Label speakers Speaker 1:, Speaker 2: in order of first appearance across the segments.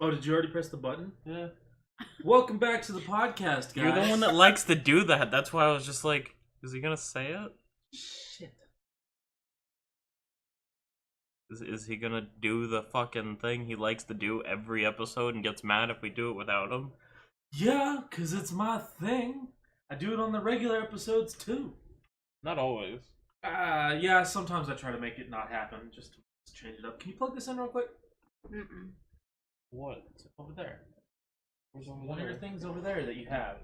Speaker 1: Oh, did you already press the button?
Speaker 2: Yeah.
Speaker 1: Welcome back to the podcast, guys.
Speaker 2: You're the one that likes to do that. That's why I was just like, is he gonna say it?
Speaker 1: Shit.
Speaker 2: Is he gonna do the fucking thing he likes to do every episode and gets mad if we do it without him?
Speaker 1: Yeah, because it's my thing. I do it on the regular episodes, too.
Speaker 2: Not always.
Speaker 1: Yeah, sometimes I try to make it not happen, just to change it up. Can you plug this in real quick?
Speaker 3: Mm-mm.
Speaker 2: What?
Speaker 1: It's over there.
Speaker 2: Where's over
Speaker 1: One of
Speaker 2: there?
Speaker 1: your things over there that you have.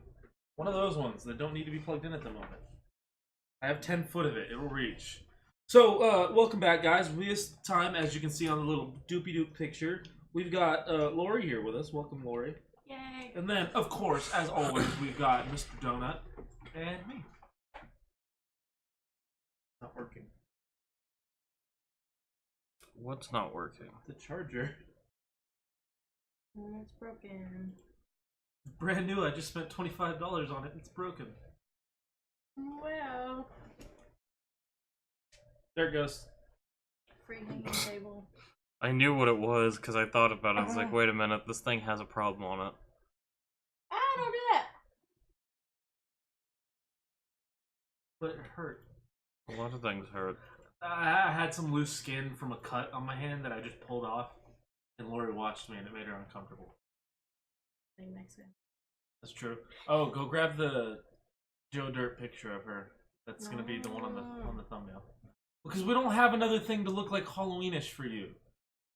Speaker 1: One of those ones that don't need to be plugged in at the moment. I have 10 foot of it. It will reach. So, welcome back, guys. This time, as you can see on the little doopy-doop picture, we've got Lori here with us. Welcome, Lori.
Speaker 3: Yay!
Speaker 1: And then, of course, as always, we've got Mr. Donut and me. Not working.
Speaker 2: What's not working?
Speaker 1: The charger.
Speaker 3: It's broken.
Speaker 1: Brand new. I just spent $25 on it. It's broken.
Speaker 3: Well,
Speaker 1: There it goes.
Speaker 3: free hanging table.
Speaker 2: I knew what it was because I thought about it. I was like, wait a minute, this thing has a problem on it.
Speaker 3: Don't do that.
Speaker 1: But it hurt.
Speaker 2: A lot of things hurt.
Speaker 1: I had some loose skin from a cut on my hand that I just pulled off. And Lori watched me and it made her uncomfortable.
Speaker 3: Thing next to him.
Speaker 1: That's true. Oh, go grab the Joe Dirt picture of her. That's gonna be the one on the thumbnail. Because we don't have another thing to look like Halloweenish for you.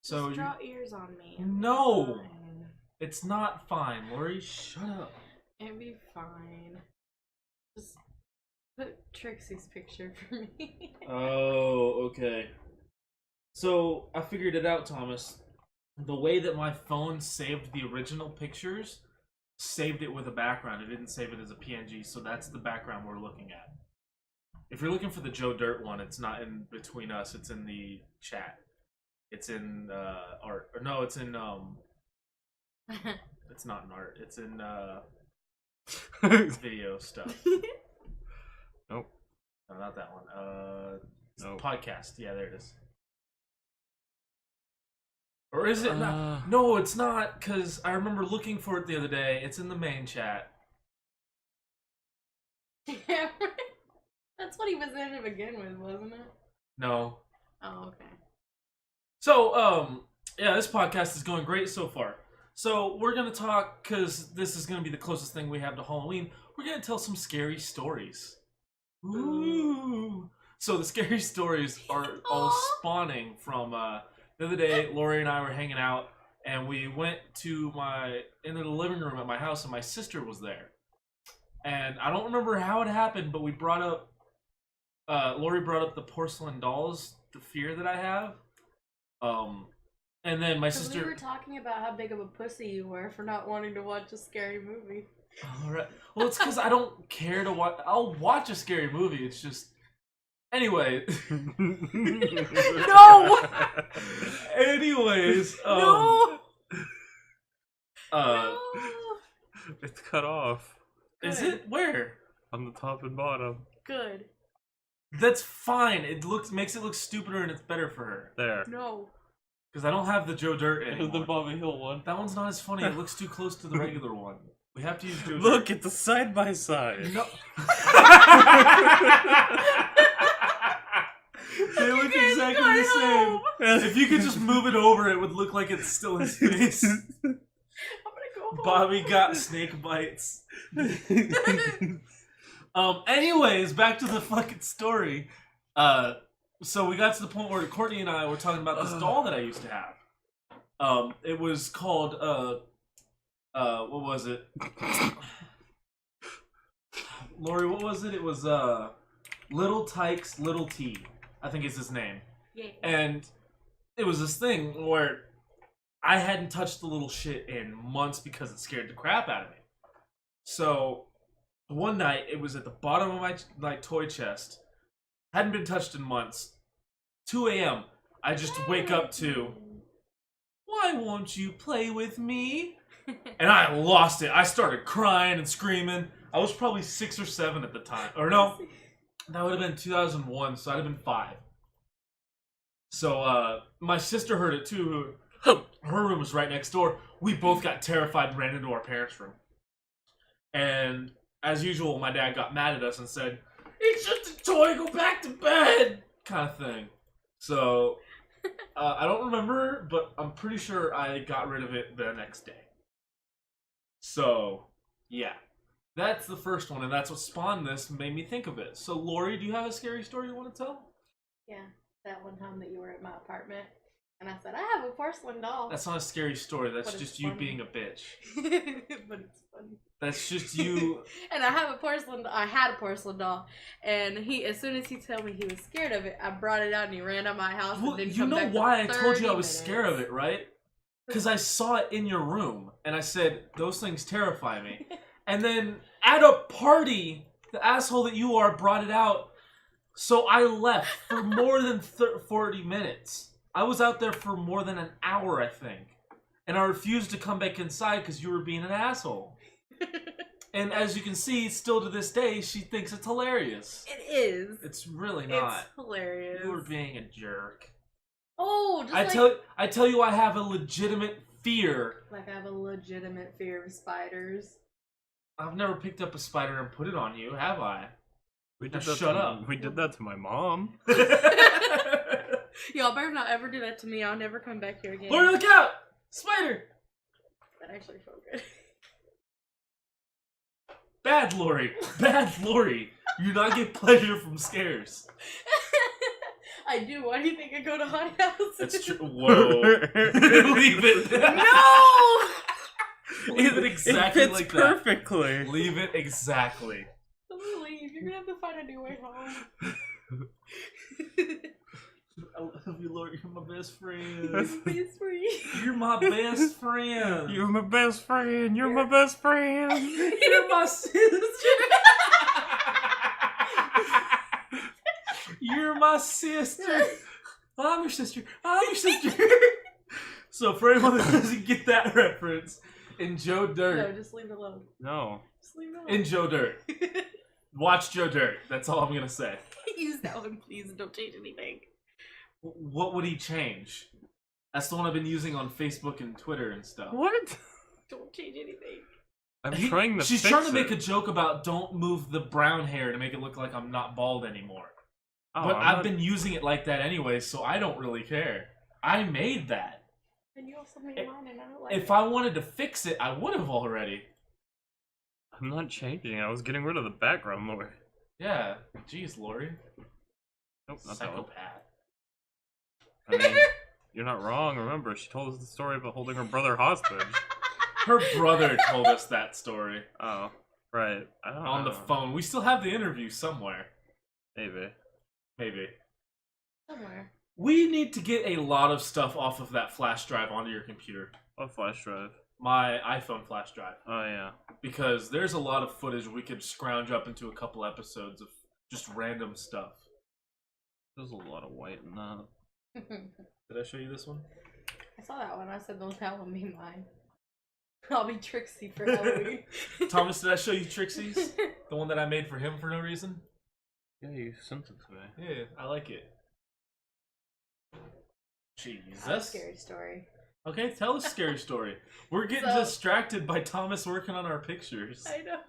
Speaker 1: So
Speaker 3: Just draw ears on me.
Speaker 1: No!
Speaker 3: Fine.
Speaker 1: it's not fine, Lori. Shut up.
Speaker 3: It'd be fine. Just put Trixie's picture for me.
Speaker 1: Oh, okay. So I figured it out, Thomas. The way that my phone saved the original pictures, saved it with a background. It didn't save it as a PNG, so that's the background we're looking at. If you're looking for the Joe Dirt one, it's not in between us. It's in the chat. It's in art. Or no, it's in It's not in art. It's in video stuff.
Speaker 2: Nope.
Speaker 1: No, not that one.
Speaker 2: Nope.
Speaker 1: Podcast. Yeah, there it is. Or is it not?
Speaker 2: Uh.
Speaker 1: No, it's not, because I remember looking for it the other day. It's in the main chat.
Speaker 3: Yeah, that's what he was in to begin with, wasn't it?
Speaker 1: No.
Speaker 3: Oh, okay.
Speaker 1: So, yeah, this podcast is going great so far. So, we're going to talk, because this is going to be the closest thing we have to Halloween. We're going to tell some scary stories. Ooh. So, the scary stories are all spawning from, the other day, Lori and I were hanging out, and we went to into the living room at my house, and my sister was there. And I don't remember how it happened, but we brought up, Lori brought up the porcelain dolls, the fear that I have. And then my sister.
Speaker 3: We were talking about how big of a pussy you were for not wanting to watch a scary movie.
Speaker 1: All right. Well, it's because I don't care to watch. I'll watch a scary movie. It's just. Anyway. No. Anyways.
Speaker 3: No. No.
Speaker 2: It's cut off
Speaker 1: Is it where?
Speaker 2: on the top and bottom.
Speaker 3: Good.
Speaker 1: That's fine. It makes it look stupider, and it's better for her.
Speaker 2: There.
Speaker 3: No.
Speaker 1: Because I don't have the Joe Dirt
Speaker 2: It was
Speaker 1: anymore.
Speaker 2: the Bobby Hill one.
Speaker 1: That one's not as funny. It looks too close to the regular one. We have to use Joe
Speaker 2: Look,
Speaker 1: Dirt.
Speaker 2: it's a side by side.
Speaker 1: No. They look exactly the same. If you could just move it over, it would look like it's still his face.
Speaker 3: I'm gonna go home.
Speaker 1: Bobby got snake bites. Anyways, back to the fucking story. So we got to the point where Courtney and I were talking about this doll that I used to have. It was called, what was it? Lori, what was it? It was, Little Tykes Little T, I think is his name.
Speaker 3: Yeah.
Speaker 1: And it was this thing where I hadn't touched the little shit in months because it scared the crap out of me. So one night, it was at the bottom of my toy chest. Hadn't been touched in months. 2 a.m. I just wake up to, why won't you play with me? And I lost it. I started crying and screaming. I was probably 6 or 7 at the time. Or no, that would have been 2001, so I'd have been 5. So, my sister heard it too. Her room was right next door. We both got terrified and ran into our parents' room. And as usual, my dad got mad at us and said, "It's just a toy, go back to bed," kind of thing. So, I don't remember, but I'm pretty sure I got rid of it the next day. So, yeah. That's the first one, and that's what spawned this, made me think of it. So, Lori, do you have a scary story you want to tell?
Speaker 3: Yeah, that one time that you were at my apartment, and I said, I have a porcelain doll.
Speaker 1: That's not a scary story, that's
Speaker 3: But
Speaker 1: just
Speaker 3: it's
Speaker 1: you
Speaker 3: funny.
Speaker 1: being a bitch.
Speaker 3: But it's funny.
Speaker 1: That's just you.
Speaker 3: And I had a porcelain doll, and as soon as he told me he was scared of it, I brought it out and he ran out my house.
Speaker 1: Well,
Speaker 3: and didn't
Speaker 1: you
Speaker 3: come
Speaker 1: know
Speaker 3: back for
Speaker 1: why I told you I
Speaker 3: 30
Speaker 1: was scared of
Speaker 3: minutes.
Speaker 1: it, right? Because I saw it in your room, and I said, those things terrify me. And then, at a party, the asshole that you are brought it out, so I left for more than 40 minutes. I was out there for more than an hour, I think. And I refused to come back inside because you were being an asshole. And as you can see, still to this day, she thinks it's hilarious.
Speaker 3: It is.
Speaker 1: It's really not.
Speaker 3: It's hilarious.
Speaker 1: You were being a jerk.
Speaker 3: Oh, just
Speaker 1: I tell you, I have a legitimate fear.
Speaker 3: like I have a legitimate fear of spiders.
Speaker 1: I've never picked up a spider and put it on you, have I?
Speaker 2: We
Speaker 1: Now
Speaker 2: did that
Speaker 1: shut
Speaker 2: to,
Speaker 1: up.
Speaker 2: We did that to my mom.
Speaker 3: Y'all better not ever do that to me. I'll never come back here again.
Speaker 1: Lori, look out! Spider!
Speaker 3: That actually felt good.
Speaker 1: Bad Lori. Bad Lori. You do not get pleasure from scares.
Speaker 3: I do. Why do you think I go to haunted houses?
Speaker 1: That's true. Whoa. Leave it.
Speaker 3: No!
Speaker 1: Leave it exactly
Speaker 2: it fits
Speaker 1: like
Speaker 2: perfectly.
Speaker 1: that. Leave it exactly.
Speaker 3: I'm gonna leave. You're gonna have to find a new way home.
Speaker 1: I love you, Lori. You're my best friend.
Speaker 3: It's free.
Speaker 1: You're my best friend.
Speaker 2: You're my best friend. You're my best friend.
Speaker 1: You're my sister. You're my sister. I'm your sister. I'm your sister. So for anyone that doesn't get that reference, in Joe
Speaker 3: No,
Speaker 1: Dirt,
Speaker 3: just leave it alone.
Speaker 2: No.
Speaker 3: Just leave it alone.
Speaker 1: in Joe Dirt, watch Joe Dirt. That's all I'm gonna say.
Speaker 3: Use that one, please. Don't change anything.
Speaker 1: What would he change? That's the one I've been using on Facebook and Twitter and stuff.
Speaker 2: What?
Speaker 3: Don't change anything.
Speaker 2: I'm trying to
Speaker 1: She's
Speaker 2: fix
Speaker 1: trying to make
Speaker 2: it.
Speaker 1: a joke about don't move the brown hair to make it look like I'm not bald anymore.
Speaker 2: Oh,
Speaker 1: But
Speaker 2: I'm
Speaker 1: I've
Speaker 2: not-
Speaker 1: been using it like that anyway, so I don't really care. I made that.
Speaker 3: And you also made
Speaker 1: If-
Speaker 3: mine, and I don't like
Speaker 1: If
Speaker 3: it.
Speaker 1: I wanted to fix it, I would have already.
Speaker 2: I'm not changing. I was getting rid of the background more.
Speaker 1: Yeah. Jeez, Lori.
Speaker 2: Nope, not that one.
Speaker 1: Psychopath.
Speaker 2: I mean, you're not wrong. Remember, she told us the story about holding her brother hostage.
Speaker 1: Her brother told us that story
Speaker 2: Oh, right. I don't
Speaker 1: on
Speaker 2: know.
Speaker 1: the phone. We still have the interview somewhere.
Speaker 2: Maybe.
Speaker 1: Maybe.
Speaker 3: Somewhere.
Speaker 1: We need to get a lot of stuff off of that flash drive onto your computer.
Speaker 2: A flash drive.
Speaker 1: My iPhone flash drive.
Speaker 2: Oh, yeah.
Speaker 1: Because there's a lot of footage we could scrounge up into a couple episodes of just random stuff.
Speaker 2: There's a lot of white in that.
Speaker 1: Did I show you this one?
Speaker 3: I saw that one. I said, don't tell him, be mine. I'll be Trixie for Halloween.
Speaker 1: Thomas, did I show you Trixie's? The one that I made for him for no reason?
Speaker 2: Yeah, you sent it to me.
Speaker 1: Yeah, I like it.
Speaker 3: That's a
Speaker 1: Jesus.
Speaker 3: scary story.
Speaker 1: Okay, tell a scary story. We're getting
Speaker 3: So-
Speaker 1: distracted by Thomas working on our pictures.
Speaker 3: I know.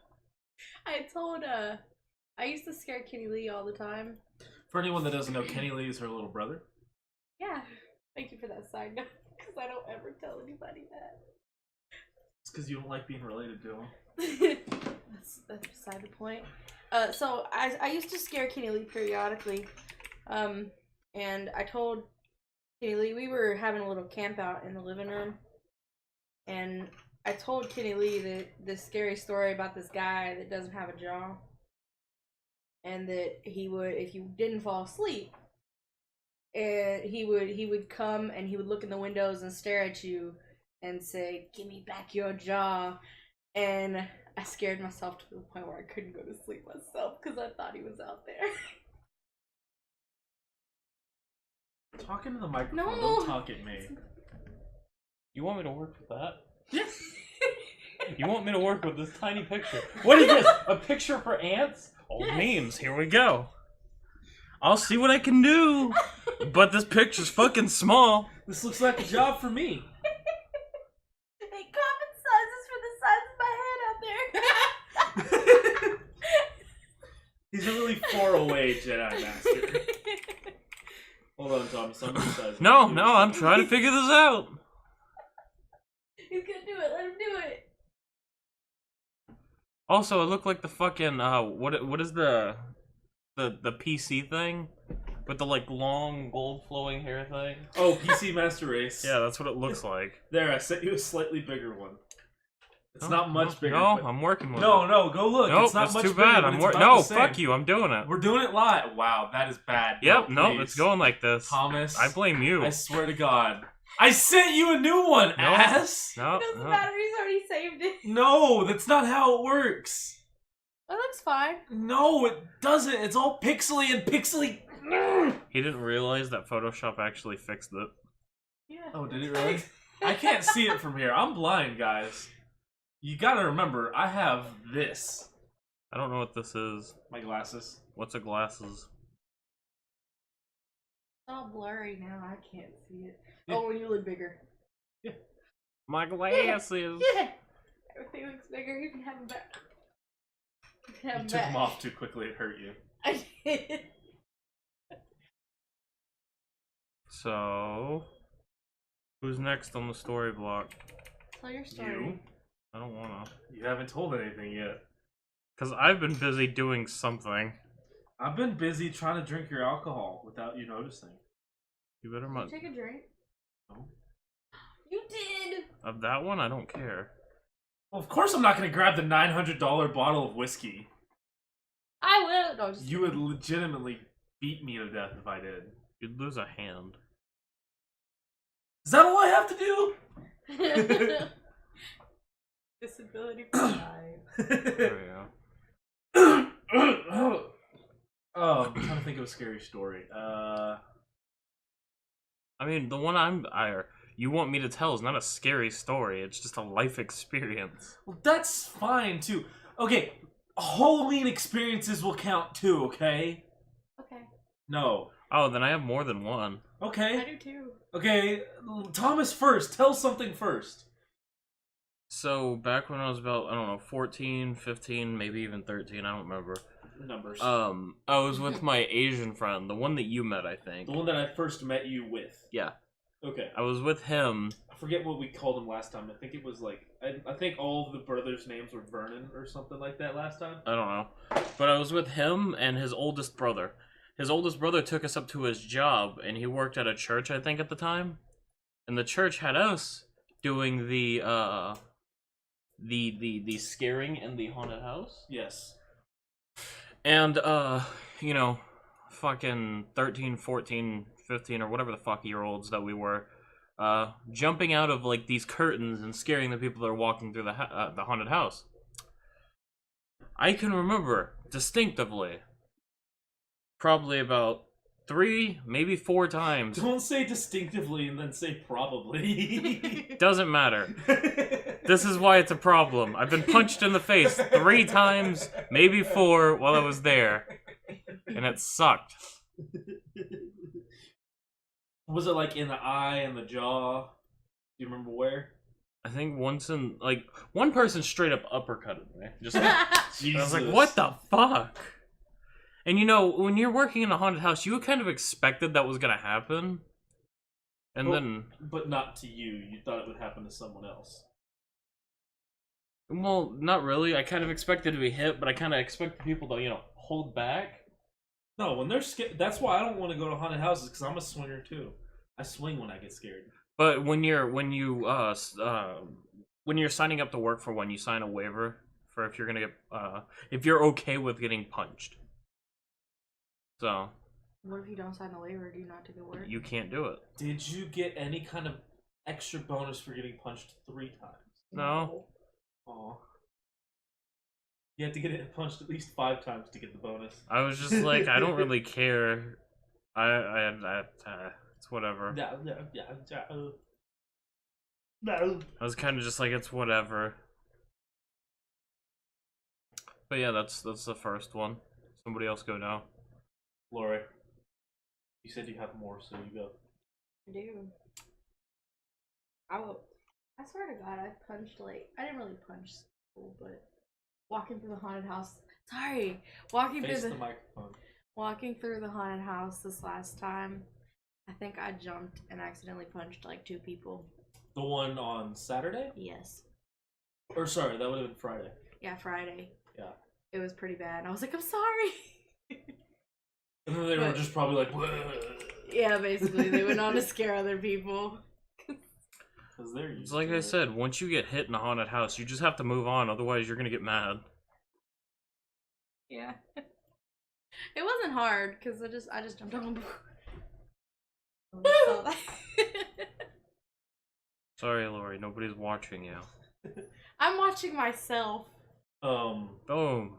Speaker 3: I used to scare Kitty Lee all the time.
Speaker 1: For anyone that doesn't know, Kenny Lee is her little brother.
Speaker 3: Yeah. Thank you for that side note, because I don't ever tell anybody that.
Speaker 1: It's because you don't like being related to him.
Speaker 3: that's beside the point. So I used to scare Kitty Lee periodically, and I told Kitty Lee we were having a little camp out in the living room, and I told Kitty Lee this scary story about this guy that doesn't have a jaw, and that he would, if you didn't fall asleep, and he would come and he would look in the windows and stare at you and say, "Give me back your jaw." And I scared myself to the point where I couldn't go to sleep myself because I thought he was out there.
Speaker 1: Talking to the microphone,
Speaker 3: No.
Speaker 1: don't talk at me.
Speaker 2: You want me to work with that?
Speaker 1: Yes.
Speaker 2: You want me to work with this tiny picture? What is this? A picture for ants? Old memes. Here we go. I'll see what I can do. But this picture's fucking small.
Speaker 1: This looks like a job for me.
Speaker 3: Hey, common size is for the size of my head out there.
Speaker 1: He's a really far away Jedi Master. Hold on, Thomas. I'm resizing.
Speaker 2: No, I'm trying to figure this out.
Speaker 3: He's gonna do it. Let him do it.
Speaker 2: Also, it looked like the fucking what is the PC thing with the like long gold flowing hair thing?
Speaker 1: Oh, PC Master Race.
Speaker 2: Yeah, that's what it looks like.
Speaker 1: There, I sent you a slightly bigger one. It's
Speaker 2: Oh,
Speaker 1: not much bigger.
Speaker 2: No,
Speaker 1: but...
Speaker 2: I'm working with it.
Speaker 1: No, go look.
Speaker 2: Nope,
Speaker 1: it's not
Speaker 2: it's
Speaker 1: much
Speaker 2: too
Speaker 1: bigger,
Speaker 2: bad.
Speaker 1: but
Speaker 2: I'm
Speaker 1: it's
Speaker 2: working.
Speaker 1: about
Speaker 2: No,
Speaker 1: the same.
Speaker 2: fuck you. I'm doing it.
Speaker 1: We're doing it live. Wow, that is bad.
Speaker 2: Yep,
Speaker 1: No,
Speaker 2: nope, it's going like this.
Speaker 1: Thomas,
Speaker 2: I blame you.
Speaker 1: I swear to God. I sent you a new one, ass!
Speaker 2: No,
Speaker 3: It doesn't
Speaker 2: no.
Speaker 3: matter. He's already saved it.
Speaker 1: No, that's not how it works.
Speaker 3: That looks fine.
Speaker 1: No, it doesn't. It's all pixely and pixely.
Speaker 2: He didn't realize that Photoshop actually fixed it.
Speaker 3: Yeah.
Speaker 1: Oh, did it really? I can't see it from here. I'm blind, guys. You gotta remember, I have this.
Speaker 2: I don't know what this is.
Speaker 1: My glasses.
Speaker 2: What's a glasses?
Speaker 3: It's all blurry now. I can't see it.
Speaker 1: Yeah.
Speaker 3: Oh, when you look bigger.
Speaker 2: My glasses.
Speaker 3: Yeah. Everything looks bigger. You can have them back. You can have
Speaker 1: You
Speaker 3: them
Speaker 1: took
Speaker 3: back.
Speaker 1: them off too quickly. It hurt you.
Speaker 3: I did.
Speaker 2: So, who's next on the story block?
Speaker 3: Tell your story.
Speaker 1: You?
Speaker 2: I don't wanna.
Speaker 1: You haven't told anything yet.
Speaker 2: Cause I've been busy doing something.
Speaker 1: I've been busy trying to drink your alcohol without you noticing.
Speaker 2: You better
Speaker 3: Did
Speaker 2: not.
Speaker 3: you take a drink?
Speaker 1: No.
Speaker 3: You did.
Speaker 2: Of that one, I don't care.
Speaker 1: Well, of course I'm not going to grab the $900 bottle of whiskey.
Speaker 3: I will. No, just
Speaker 1: You would legitimately beat me to death if I did.
Speaker 2: You'd lose a hand.
Speaker 1: Is that all I have to do?
Speaker 3: Disability for life.
Speaker 2: There we go.
Speaker 1: Oh, I'm trying to think of a scary story.
Speaker 2: I mean, the one you want me to tell is not a scary story. It's just a life experience.
Speaker 1: Well, that's fine too. Okay, Halloween experiences will count too. Okay.
Speaker 3: Okay.
Speaker 1: No.
Speaker 2: Oh, then I have more than one.
Speaker 3: I
Speaker 1: Okay.
Speaker 3: do too.
Speaker 1: Okay. Thomas first. Tell something first.
Speaker 2: So, back when I was about, I don't know, 14, 15, maybe even 13, I don't remember.
Speaker 1: Numbers.
Speaker 2: I was with my Asian friend, the one that you met, I think.
Speaker 1: The one that I first met you with.
Speaker 2: Yeah.
Speaker 1: Okay.
Speaker 2: I was with him.
Speaker 1: I forget what we called him last time. I think it was like I think all of the brothers' names were Vernon or something like that last time.
Speaker 2: I don't know. But I was with him and his oldest brother. His oldest brother took us up to his job, and he worked at a church, I think, at the time. And the church had us doing the scaring in the haunted house.
Speaker 1: Yes.
Speaker 2: And, you know, fucking 13, 14, 15, or whatever the fuck year olds that we were, jumping out of, like, these curtains and scaring the people that are walking through the haunted house. I can remember distinctively probably about 3, maybe 4 times.
Speaker 1: Don't say distinctively and then say probably.
Speaker 2: Doesn't matter. This is why it's a problem. I've been punched in the face 3 times, maybe 4, while I was there. And it sucked.
Speaker 1: Was it like in the eye and the jaw? Do you remember where?
Speaker 2: I think once in, like, one person straight up uppercutted me. Just like, I
Speaker 1: Jesus.
Speaker 2: was like, what the fuck? And you know, when you're working in a haunted house, you kind of expected that was gonna happen. And then...
Speaker 1: But not to you. You thought it would happen to someone else.
Speaker 2: Well, not really. I kind of expected to be hit, but I kind of expected people to, you know, hold back.
Speaker 1: No, when they're scared, that's why I don't want to go to haunted houses, because I'm a swinger too. I swing when I get scared.
Speaker 2: But when you're signing up to work for one, you sign a waiver for if you're gonna get if you're okay with getting punched. So
Speaker 3: What if you don't sign the waiver? Do you not take the work?
Speaker 2: you can't do it.
Speaker 1: Did you get any kind of extra bonus for getting punched 3 times?
Speaker 2: No.
Speaker 1: Aw. You have to get it punched at least 5 times to get the bonus.
Speaker 2: I was just like, I don't really care. It's whatever.
Speaker 1: No.
Speaker 2: I was kind of just like, it's whatever. But yeah, that's the first one. Somebody else go now.
Speaker 1: Lori, you said you have more, so you go.
Speaker 3: I do. I swear to God, I punched I didn't really punch school, but walking through the haunted house. Sorry,
Speaker 1: Face the microphone.
Speaker 3: walking through the haunted house this last time. I think I jumped and accidentally punched like 2 people.
Speaker 1: The one on Saturday?
Speaker 3: Yes.
Speaker 1: Or sorry, that would have been Friday.
Speaker 3: Yeah, Friday.
Speaker 1: Yeah.
Speaker 3: It was pretty bad. I was like, I'm sorry.
Speaker 1: And then they were just probably like,
Speaker 3: yeah, basically, they went on to scare other people.
Speaker 1: Because they're used
Speaker 2: It's like
Speaker 1: to
Speaker 2: I
Speaker 1: it.
Speaker 2: said, once you get hit in a haunted house, you just have to move on, otherwise you're gonna get mad.
Speaker 3: Yeah. It wasn't hard because I just jumped on.
Speaker 2: Sorry, Lori, nobody's watching you.
Speaker 3: I'm watching myself.
Speaker 2: Boom.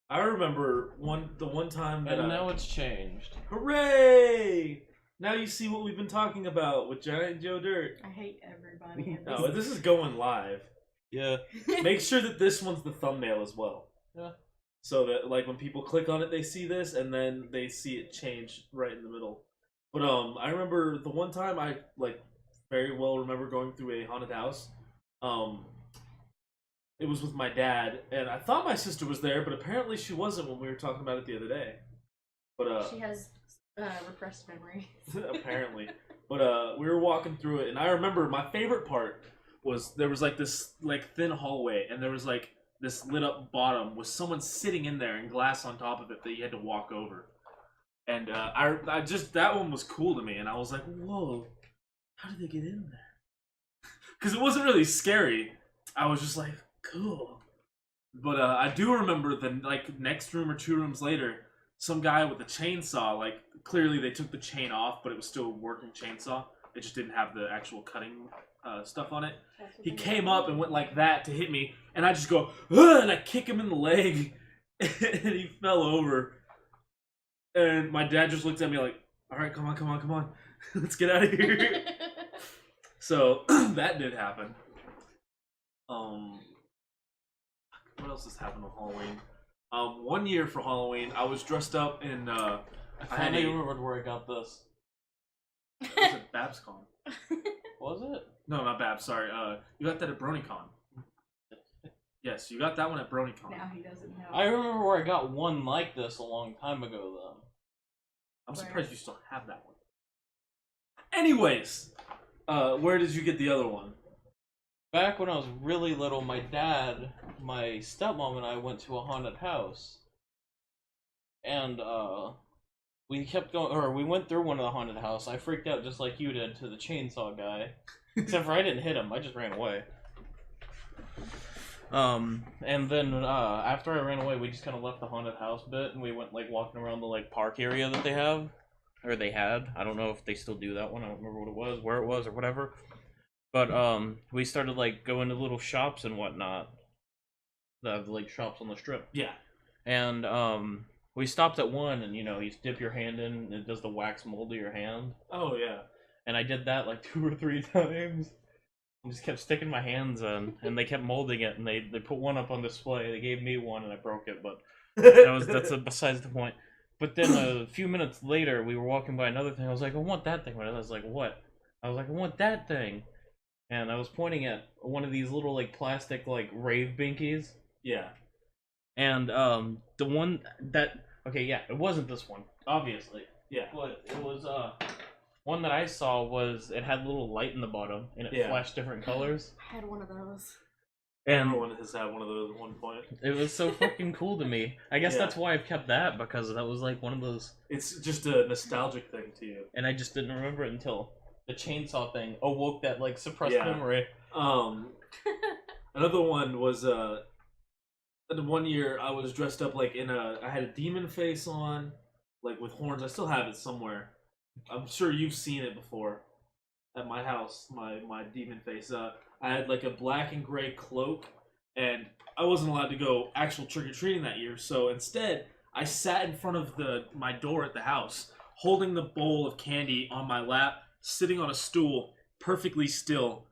Speaker 1: I remember the one time that
Speaker 2: And now it's changed.
Speaker 1: Hooray! Now you see what we've been talking about with Giant Joe Dirt.
Speaker 3: I hate everybody.
Speaker 1: No, this is going live.
Speaker 2: Yeah.
Speaker 1: Make sure that this one's the thumbnail as well.
Speaker 2: Yeah.
Speaker 1: So that like when people click on it, they see this, and then they see it change right in the middle. But I remember the one time I like very well remember going through a haunted house. It was with my dad, and I thought my sister was there, but apparently she wasn't when we were talking about it the other day. But
Speaker 3: She has repressed memory.
Speaker 1: apparently. But we were walking through it, and I remember my favorite part was there was like this like thin hallway, and there was like this lit up bottom with someone sitting in there and glass on top of it that you had to walk over. And I just that one was cool to me, and I was like, whoa, how did they get in there? Because it wasn't really scary. I was just like, cool. But I do remember the like next room or 2 rooms later, some guy with a chainsaw, like clearly they took the chain off, but it was still a working chainsaw. It just didn't have the actual cutting stuff on it. He came up and went like that to hit me, and I just go, ugh, and I kick him in the leg, and he fell over. And my dad just looked at me like, all right, come on. Let's get out of here. So that did happen. What else has happened on Halloween? One year for Halloween, I was dressed up in. I
Speaker 2: finally remembered where I got this.
Speaker 1: Was it BabsCon?
Speaker 2: Was it?
Speaker 1: No, not Babs. Sorry. You got that at BronyCon. Yes, you got that one at BronyCon.
Speaker 3: Now he doesn't know.
Speaker 2: I remember where I got one like this a long time ago, though.
Speaker 1: I'm surprised you still have that one. Anyways, where did you get the other one?
Speaker 2: Back when I was really little, my dad, my stepmom, and I went to a haunted house. And, we kept going, or we went through one of the haunted house. I freaked out just like you did to the chainsaw guy. Except for I didn't hit him, I just ran away. And then, after I ran away, we just kind of left the haunted house bit, and we went, like, walking around the, like, park area that they have. Or they had. I don't know if they still do that one. I don't remember what it was, where it was, or whatever. But, we started, like, going to little shops and whatnot. The, like, shops on the strip.
Speaker 1: Yeah.
Speaker 2: And, we stopped at one, and, you know, you dip your hand in, and it does the wax mold of your hand.
Speaker 1: Oh, yeah.
Speaker 2: And I did that, like, 2 or 3 times. And just kept sticking my hands in, and they kept molding it, and they put one up on display. They gave me one, and I broke it, but that's besides the point. But then a few minutes later, we were walking by another thing. I was like, I want that thing. I was like, what? I was like, I want that thing. And I was pointing at one of these little, like, plastic, like, rave binkies.
Speaker 1: Yeah.
Speaker 2: And, the one that... Okay, yeah, it wasn't this one, obviously.
Speaker 1: Yeah.
Speaker 2: But it was, one that I saw was, it had a little light in the bottom, and it flashed different colors.
Speaker 3: I had one of those.
Speaker 2: And
Speaker 1: everyone has had one of those at one point.
Speaker 2: it was so fucking cool to me. I guess that's why I've kept that, because that was, like, one of those...
Speaker 1: It's just a nostalgic thing to you.
Speaker 2: And I just didn't remember it until the chainsaw thing awoke that, like, suppressed memory.
Speaker 1: Another one was, the one year I was dressed up, like, I had a demon face on, like, with horns. I still have it somewhere. I'm sure you've seen it before at my house, my demon face. I had, like, a black and gray cloak, and I wasn't allowed to go actual trick-or-treating that year, so instead, I sat in front of my door at the house, holding the bowl of candy on my lap, sitting on a stool, perfectly still,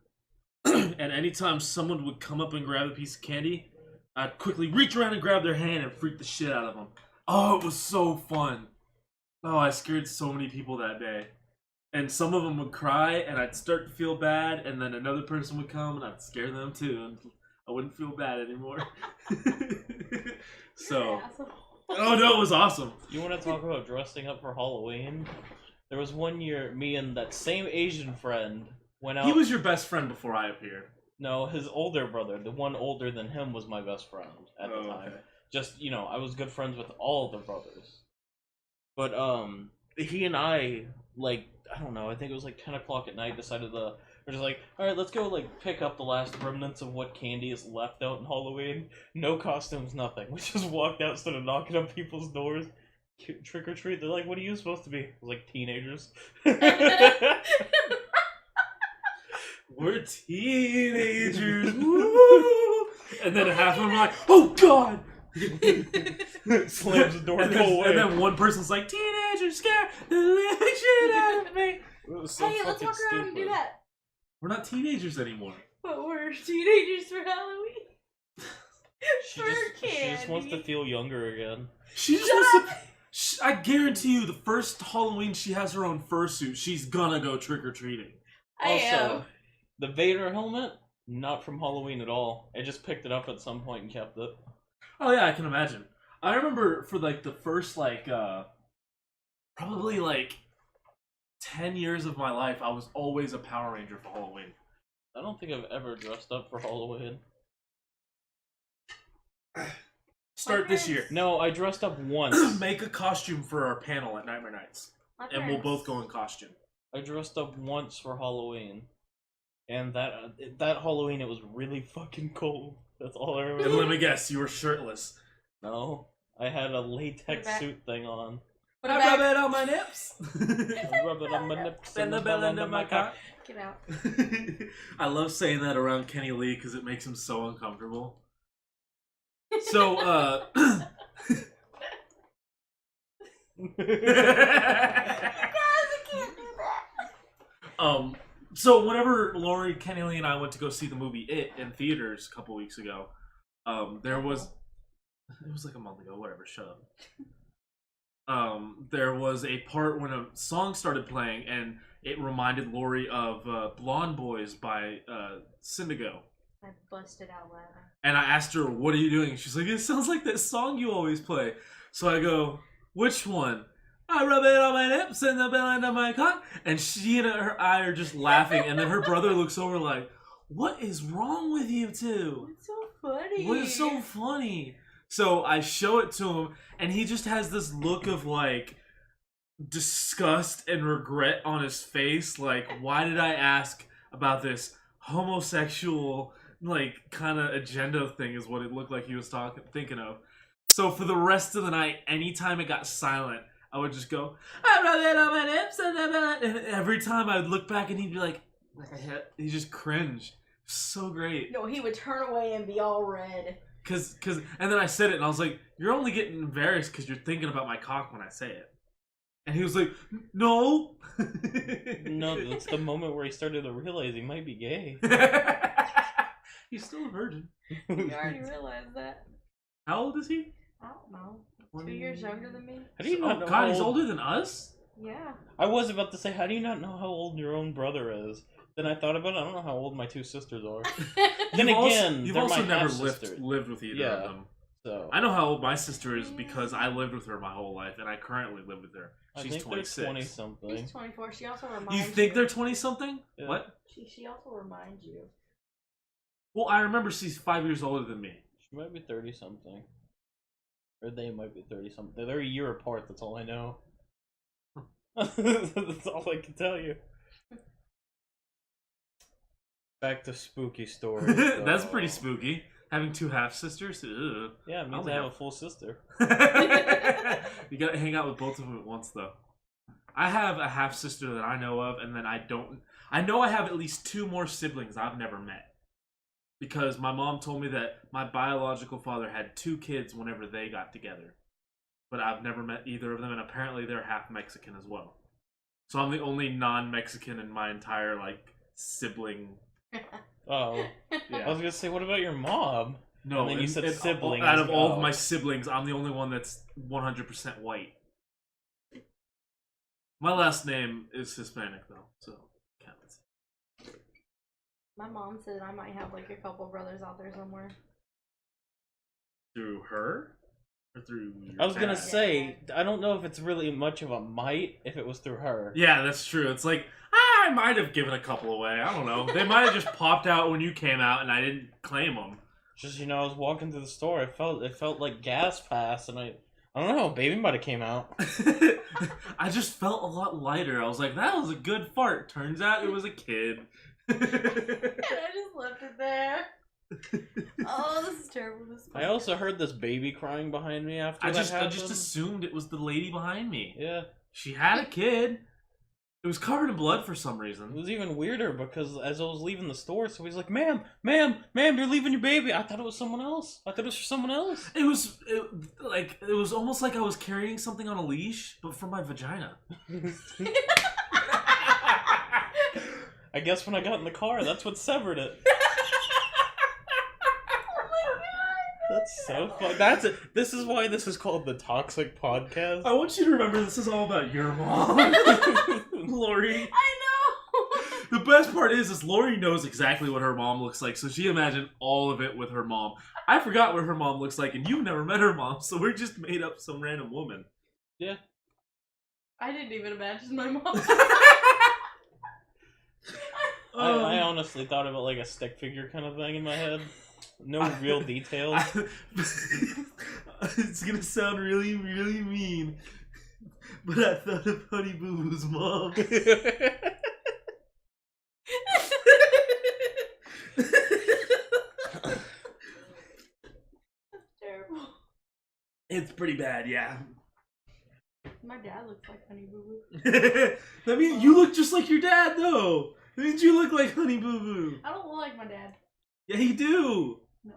Speaker 1: and anytime someone would come up and grab a piece of candy, I'd quickly reach around and grab their hand and freak the shit out of them. Oh, it was so fun. Oh, I scared so many people that day. And some of them would cry, and I'd start to feel bad, and then another person would come, and I'd scare them too, and I wouldn't feel bad anymore. So, oh no, it was awesome.
Speaker 2: You want to talk about dressing up for Halloween? There was one year, me and that same Asian friend went out.
Speaker 1: He was your best friend before I appeared.
Speaker 2: No, his older brother, the one older than him, was my best friend at the time.
Speaker 1: Okay.
Speaker 2: Just, I was good friends with all the brothers. But, he and I, like, I don't know, I think it was like 10 o'clock at night, we're just like, alright, let's go, like, pick up the last remnants of what candy is left out in Halloween. No costumes, nothing. We just walked out, started knocking on people's doors. Trick or treat. They're like, what are you supposed to be? I was like, teenagers.
Speaker 1: We're teenagers. Woo! And then half of them are like, oh god!
Speaker 2: Slams the door and go away.
Speaker 1: And then one person's like, teenagers scare the living shit out of me.
Speaker 2: It was so
Speaker 3: Hey, let's
Speaker 2: fucking
Speaker 3: walk around and do
Speaker 2: stupid.
Speaker 3: that.
Speaker 1: We're not teenagers anymore.
Speaker 3: But we're teenagers for Halloween.
Speaker 2: She
Speaker 3: For
Speaker 2: just wants to
Speaker 3: candy.
Speaker 2: feel younger again.
Speaker 1: She just wants to. I guarantee you, the first Halloween she has her own fursuit, she's gonna go trick or treating.
Speaker 3: I am.
Speaker 2: The Vader helmet, not from Halloween at all. I just picked it up at some point and kept it.
Speaker 1: Oh yeah, I can imagine. I remember for like the first probably like 10 years of my life, I was always a Power Ranger for Halloween.
Speaker 2: I don't think I've ever dressed up for Halloween.
Speaker 1: Start this year.
Speaker 2: No, I dressed up once.
Speaker 1: Make a costume for our panel at Nightmare Nights,
Speaker 3: My
Speaker 1: and we'll
Speaker 3: parents-
Speaker 1: both go in costume.
Speaker 2: I dressed up once for Halloween. And that Halloween, it was really fucking cold. That's all I
Speaker 1: And
Speaker 2: remember.
Speaker 1: let me guess, you were shirtless.
Speaker 2: No, I had a latex
Speaker 3: Back.
Speaker 2: suit thing on.
Speaker 3: Put
Speaker 1: I
Speaker 3: it back.
Speaker 1: rub it on my nips.
Speaker 2: I rub it on my nips
Speaker 1: And the bell end of my cock.
Speaker 3: Get out.
Speaker 1: I love saying that around Kenny Lee because it makes him so uncomfortable. So,
Speaker 3: Guys, I can't do that.
Speaker 1: So whenever Lori, Kenny Lee, and I went to go see the movie It in theaters a couple weeks ago, there was it was like a month ago, whatever, shut up. There was a part when a song started playing and it reminded Lori of Blonde Boys by Syndigo.
Speaker 3: I busted out laughing.
Speaker 1: And I asked her, what are you doing? She's like, it sounds like that song you always play. So I go, which one? I rub it on my nips and the bell end of my cock. And she and her eye are just laughing. And then her brother looks over like, what is wrong with you two?
Speaker 3: It's so funny.
Speaker 1: What is so funny? So I show it to him, and he just has this look of like disgust and regret on his face. Like, why did I ask about this homosexual, like, kind of agenda thing? Is what it looked like he was thinking of. So for the rest of the night, anytime it got silent, I would just go, I rub it on my nips, and every time I would look back, and he'd be like, he just cringed. So great.
Speaker 3: No, he would turn away and be all red.
Speaker 1: Cause, and then I said it, and I was like, "You're only getting embarrassed because you're thinking about my cock when I say it." And he was like, "No."
Speaker 2: No, that's the moment where he started to realize he might be gay.
Speaker 1: He's still a virgin.
Speaker 3: You already realized that.
Speaker 1: How old is he?
Speaker 3: I don't know. 2 years younger than me?
Speaker 2: How do you not
Speaker 1: Oh
Speaker 2: know
Speaker 1: God,
Speaker 2: how
Speaker 1: he's
Speaker 2: old...
Speaker 1: older than us.
Speaker 3: Yeah.
Speaker 2: I was about to say, how do you not know how old your own brother is? Then I thought about it. I don't know how old my two sisters are. Then again,
Speaker 1: you've
Speaker 2: they're
Speaker 1: also
Speaker 2: my
Speaker 1: never
Speaker 2: half-sister.
Speaker 1: lived with either
Speaker 2: Yeah.
Speaker 1: of them.
Speaker 2: So
Speaker 1: I know how old my sister is because I lived with her my whole life, and I currently live with her.
Speaker 2: I
Speaker 1: She's
Speaker 2: think
Speaker 1: 26.
Speaker 2: they're 20-something.
Speaker 3: She's 24. She also reminds
Speaker 1: You think they're 20 something?
Speaker 2: Yeah.
Speaker 1: What?
Speaker 3: She also reminds you.
Speaker 1: Well, I remember she's 5 years older than me.
Speaker 2: She might be 30-something. Or they might be 30-something. They're a year apart, that's all I know. That's all I can tell you. Back to spooky stories.
Speaker 1: That's
Speaker 2: though.
Speaker 1: pretty spooky. Having two half sisters.
Speaker 2: Yeah, it means
Speaker 1: only
Speaker 2: I have
Speaker 1: have-
Speaker 2: a full sister.
Speaker 1: You gotta hang out with both of them at once, though. I have a half sister that I know of, and then I don't. I know I have at least two more siblings I've never met. Because my mom told me that my biological father had two kids whenever they got together. But I've never met either of them, and apparently they're half Mexican as well. So I'm the only non-Mexican in my entire, like, sibling.
Speaker 2: Oh. I
Speaker 1: Yeah.
Speaker 2: was gonna say, what about your mom?
Speaker 1: No,
Speaker 2: And then you said sibling
Speaker 1: Out
Speaker 2: as
Speaker 1: of all of
Speaker 2: well.
Speaker 1: my siblings, I'm the only one that's 100% white. My last name is Hispanic though, so counts.
Speaker 3: My mom said I might have like a couple brothers out there somewhere.
Speaker 1: Through her? Or through your
Speaker 2: I was gonna
Speaker 1: dad?
Speaker 2: say, I don't know if it's really much of a might if it was through her.
Speaker 1: Yeah, that's true. It's like, I might have given a couple away. I don't know. They might have just popped out when you came out and I didn't claim them.
Speaker 2: Just, I was walking through the store, it felt like gas pass, and I don't know, baby might have came out.
Speaker 1: I just felt a lot lighter. I was like, that was a good fart. Turns out it was a kid.
Speaker 3: And I just left it there. Oh, this is terrible.
Speaker 2: I also heard this baby crying behind me after
Speaker 1: I
Speaker 2: that
Speaker 1: just
Speaker 2: happened.
Speaker 1: assumed it was the lady behind me.
Speaker 2: Yeah.
Speaker 1: She had a kid. It was covered in blood for some
Speaker 2: It
Speaker 1: reason.
Speaker 2: was even weirder because as I was leaving the store, so he's like, ma'am, you're leaving your baby. I thought it was someone else. I thought it was for someone else.
Speaker 1: It was almost like I was carrying something on a leash, but from my vagina.
Speaker 2: I guess when I got in the car, that's what severed it. That's so fun. That's it. This is why this is called the Toxic Podcast.
Speaker 1: I want you to remember this is all about your mom, Lori.
Speaker 3: I know.
Speaker 1: The best part is Lori knows exactly what her mom looks like, so she imagined all of it with her mom. I forgot what her mom looks like, and you've never met her mom, so we're just made up some random woman.
Speaker 2: Yeah.
Speaker 3: I didn't even imagine my mom.
Speaker 2: I honestly thought of it like a stick figure kind of thing in my head. No real details.
Speaker 1: It's gonna sound really, really mean, but I thought of Honey Boo Boo's mom.
Speaker 3: That's terrible.
Speaker 1: It's pretty bad, yeah.
Speaker 3: My dad looks like Honey Boo Boo.
Speaker 1: That means you look just like your dad, though. That means you look like Honey Boo Boo.
Speaker 3: I don't look like my dad.
Speaker 1: Yeah, you do.
Speaker 3: No,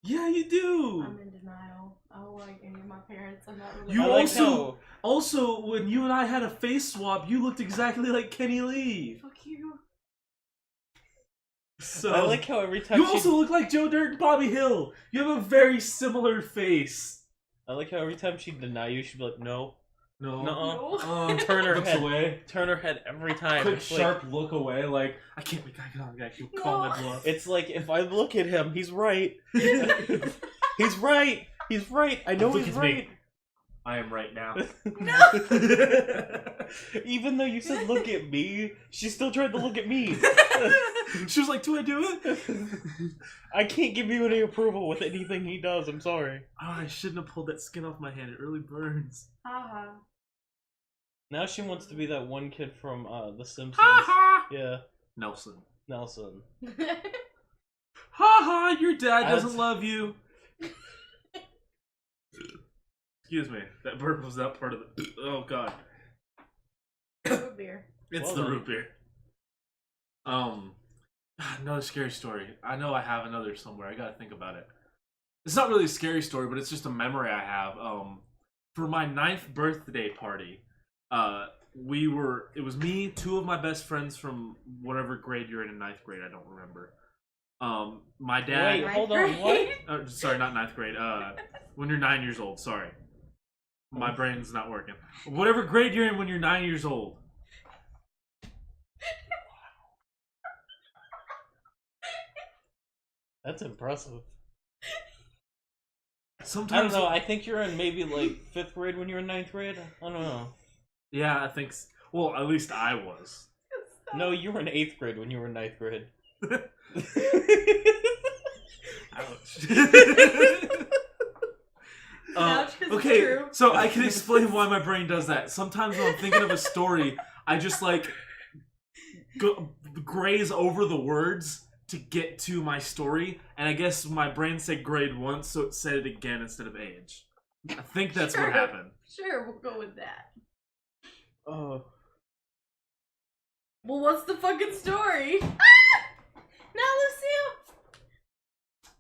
Speaker 1: Yeah, you do.
Speaker 3: I'm in denial. I don't like any of my parents. I'm not really.
Speaker 1: You
Speaker 2: I like
Speaker 1: also, also, when you and I had a face swap, you looked exactly like Kenny Lee.
Speaker 3: Fuck you.
Speaker 1: So
Speaker 2: I like how every time
Speaker 1: you also look like Joe Dirt and Bobby Hill. You have a very similar face.
Speaker 2: I like how every time she'd deny you, she'd be like, no.
Speaker 1: No.
Speaker 2: Nuh-uh.
Speaker 3: No.
Speaker 2: Turn her
Speaker 1: looks
Speaker 2: head
Speaker 1: away.
Speaker 2: Turn her head every time.
Speaker 1: Quick,
Speaker 2: It's like-
Speaker 1: sharp look away. Like I can't. I can't call my bluff.
Speaker 2: It's like if I look at him, he's right. He's right. He's right. I know
Speaker 1: Look
Speaker 2: he's
Speaker 1: at me.
Speaker 2: right.
Speaker 1: I am right now.
Speaker 3: No.
Speaker 2: Even though you said look at me, she still tried to look at me.
Speaker 1: She was like, "Do I do it?"
Speaker 2: I can't give you any approval with anything he does. I'm sorry.
Speaker 1: Oh, I shouldn't have pulled that skin off my hand. It really burns.
Speaker 3: Haha.
Speaker 2: Now she wants to be that one kid from The Simpsons.
Speaker 1: Ha ha.
Speaker 2: Yeah,
Speaker 1: Nelson.
Speaker 2: Nelson.
Speaker 1: Ha ha. Your dad doesn't
Speaker 2: That's-
Speaker 1: love you. Excuse me. That burp was that part of the. Oh god.
Speaker 3: Root beer.
Speaker 1: It's
Speaker 2: Well
Speaker 1: the
Speaker 2: done.
Speaker 1: root beer. Another scary story. I know I have another somewhere. I gotta think about it. It's not really a scary story, but it's just a memory I have. For my 9th birthday party, it was me, 2 of my best friends from whatever grade you're in 9th grade. I don't remember. My dad.
Speaker 2: Wait, hold on. What?
Speaker 1: Sorry, not 9th grade. When you're 9 years old. Sorry, my brain's not working. Whatever grade you're in when you're 9 years old.
Speaker 2: That's impressive.
Speaker 1: Sometimes
Speaker 2: I don't know. I think you're in maybe like 5th grade when you're in 9th grade. I don't know.
Speaker 1: Yeah, I think. Well, at least I was.
Speaker 2: No, you were in 8th grade when you were in 9th grade.
Speaker 1: Ouch.
Speaker 3: Ouch, 'cause it's
Speaker 1: Okay,
Speaker 3: true.
Speaker 1: so I can explain why my brain does that. Sometimes when I'm thinking of a story, I just like graze over the words to get to my story, and I guess my brain said grade once, so it said it again instead of age. I think that's
Speaker 3: Sure.
Speaker 1: what happened.
Speaker 3: Sure, we'll go with that.
Speaker 2: Oh.
Speaker 3: Well, what's the fucking story? Ah! Now,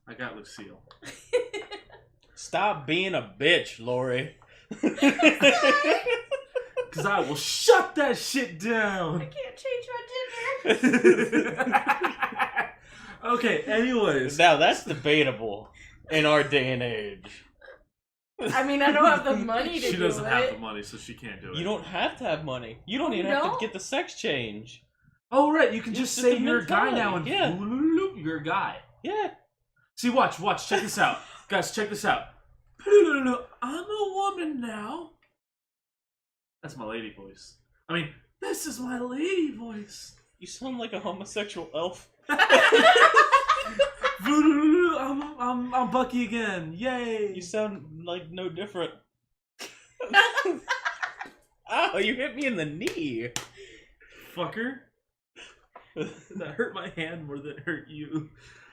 Speaker 1: I got Lucille.
Speaker 3: Lucille.
Speaker 2: Stop being a bitch, Lori.
Speaker 1: Because I will shut that shit
Speaker 3: I
Speaker 1: down.
Speaker 3: can't change my gender.
Speaker 1: Okay, anyways.
Speaker 2: Now that's debatable in our day and age.
Speaker 3: I mean, I don't have the money to
Speaker 1: She
Speaker 3: do
Speaker 1: doesn't have
Speaker 3: it.
Speaker 1: the money, so she can't do it.
Speaker 2: You don't have to have money. You don't
Speaker 3: Oh,
Speaker 2: even
Speaker 3: you
Speaker 2: have to
Speaker 3: don't?
Speaker 2: get the sex change.
Speaker 1: Oh, right. You can
Speaker 2: It's
Speaker 1: just
Speaker 2: just
Speaker 1: say
Speaker 2: a
Speaker 1: you're a guy now
Speaker 2: mentality,
Speaker 1: and you're a guy.
Speaker 2: Yeah.
Speaker 1: See, watch. Check this out. Guys, check this out. I'm a woman now. That's my lady voice. I mean, this is my lady voice.
Speaker 2: You sound like a homosexual elf.
Speaker 1: I'm Bucky again. Yay.
Speaker 2: You sound like no different. Ow, you hit me in the knee.
Speaker 1: Fucker. That hurt my hand more than it hurt you.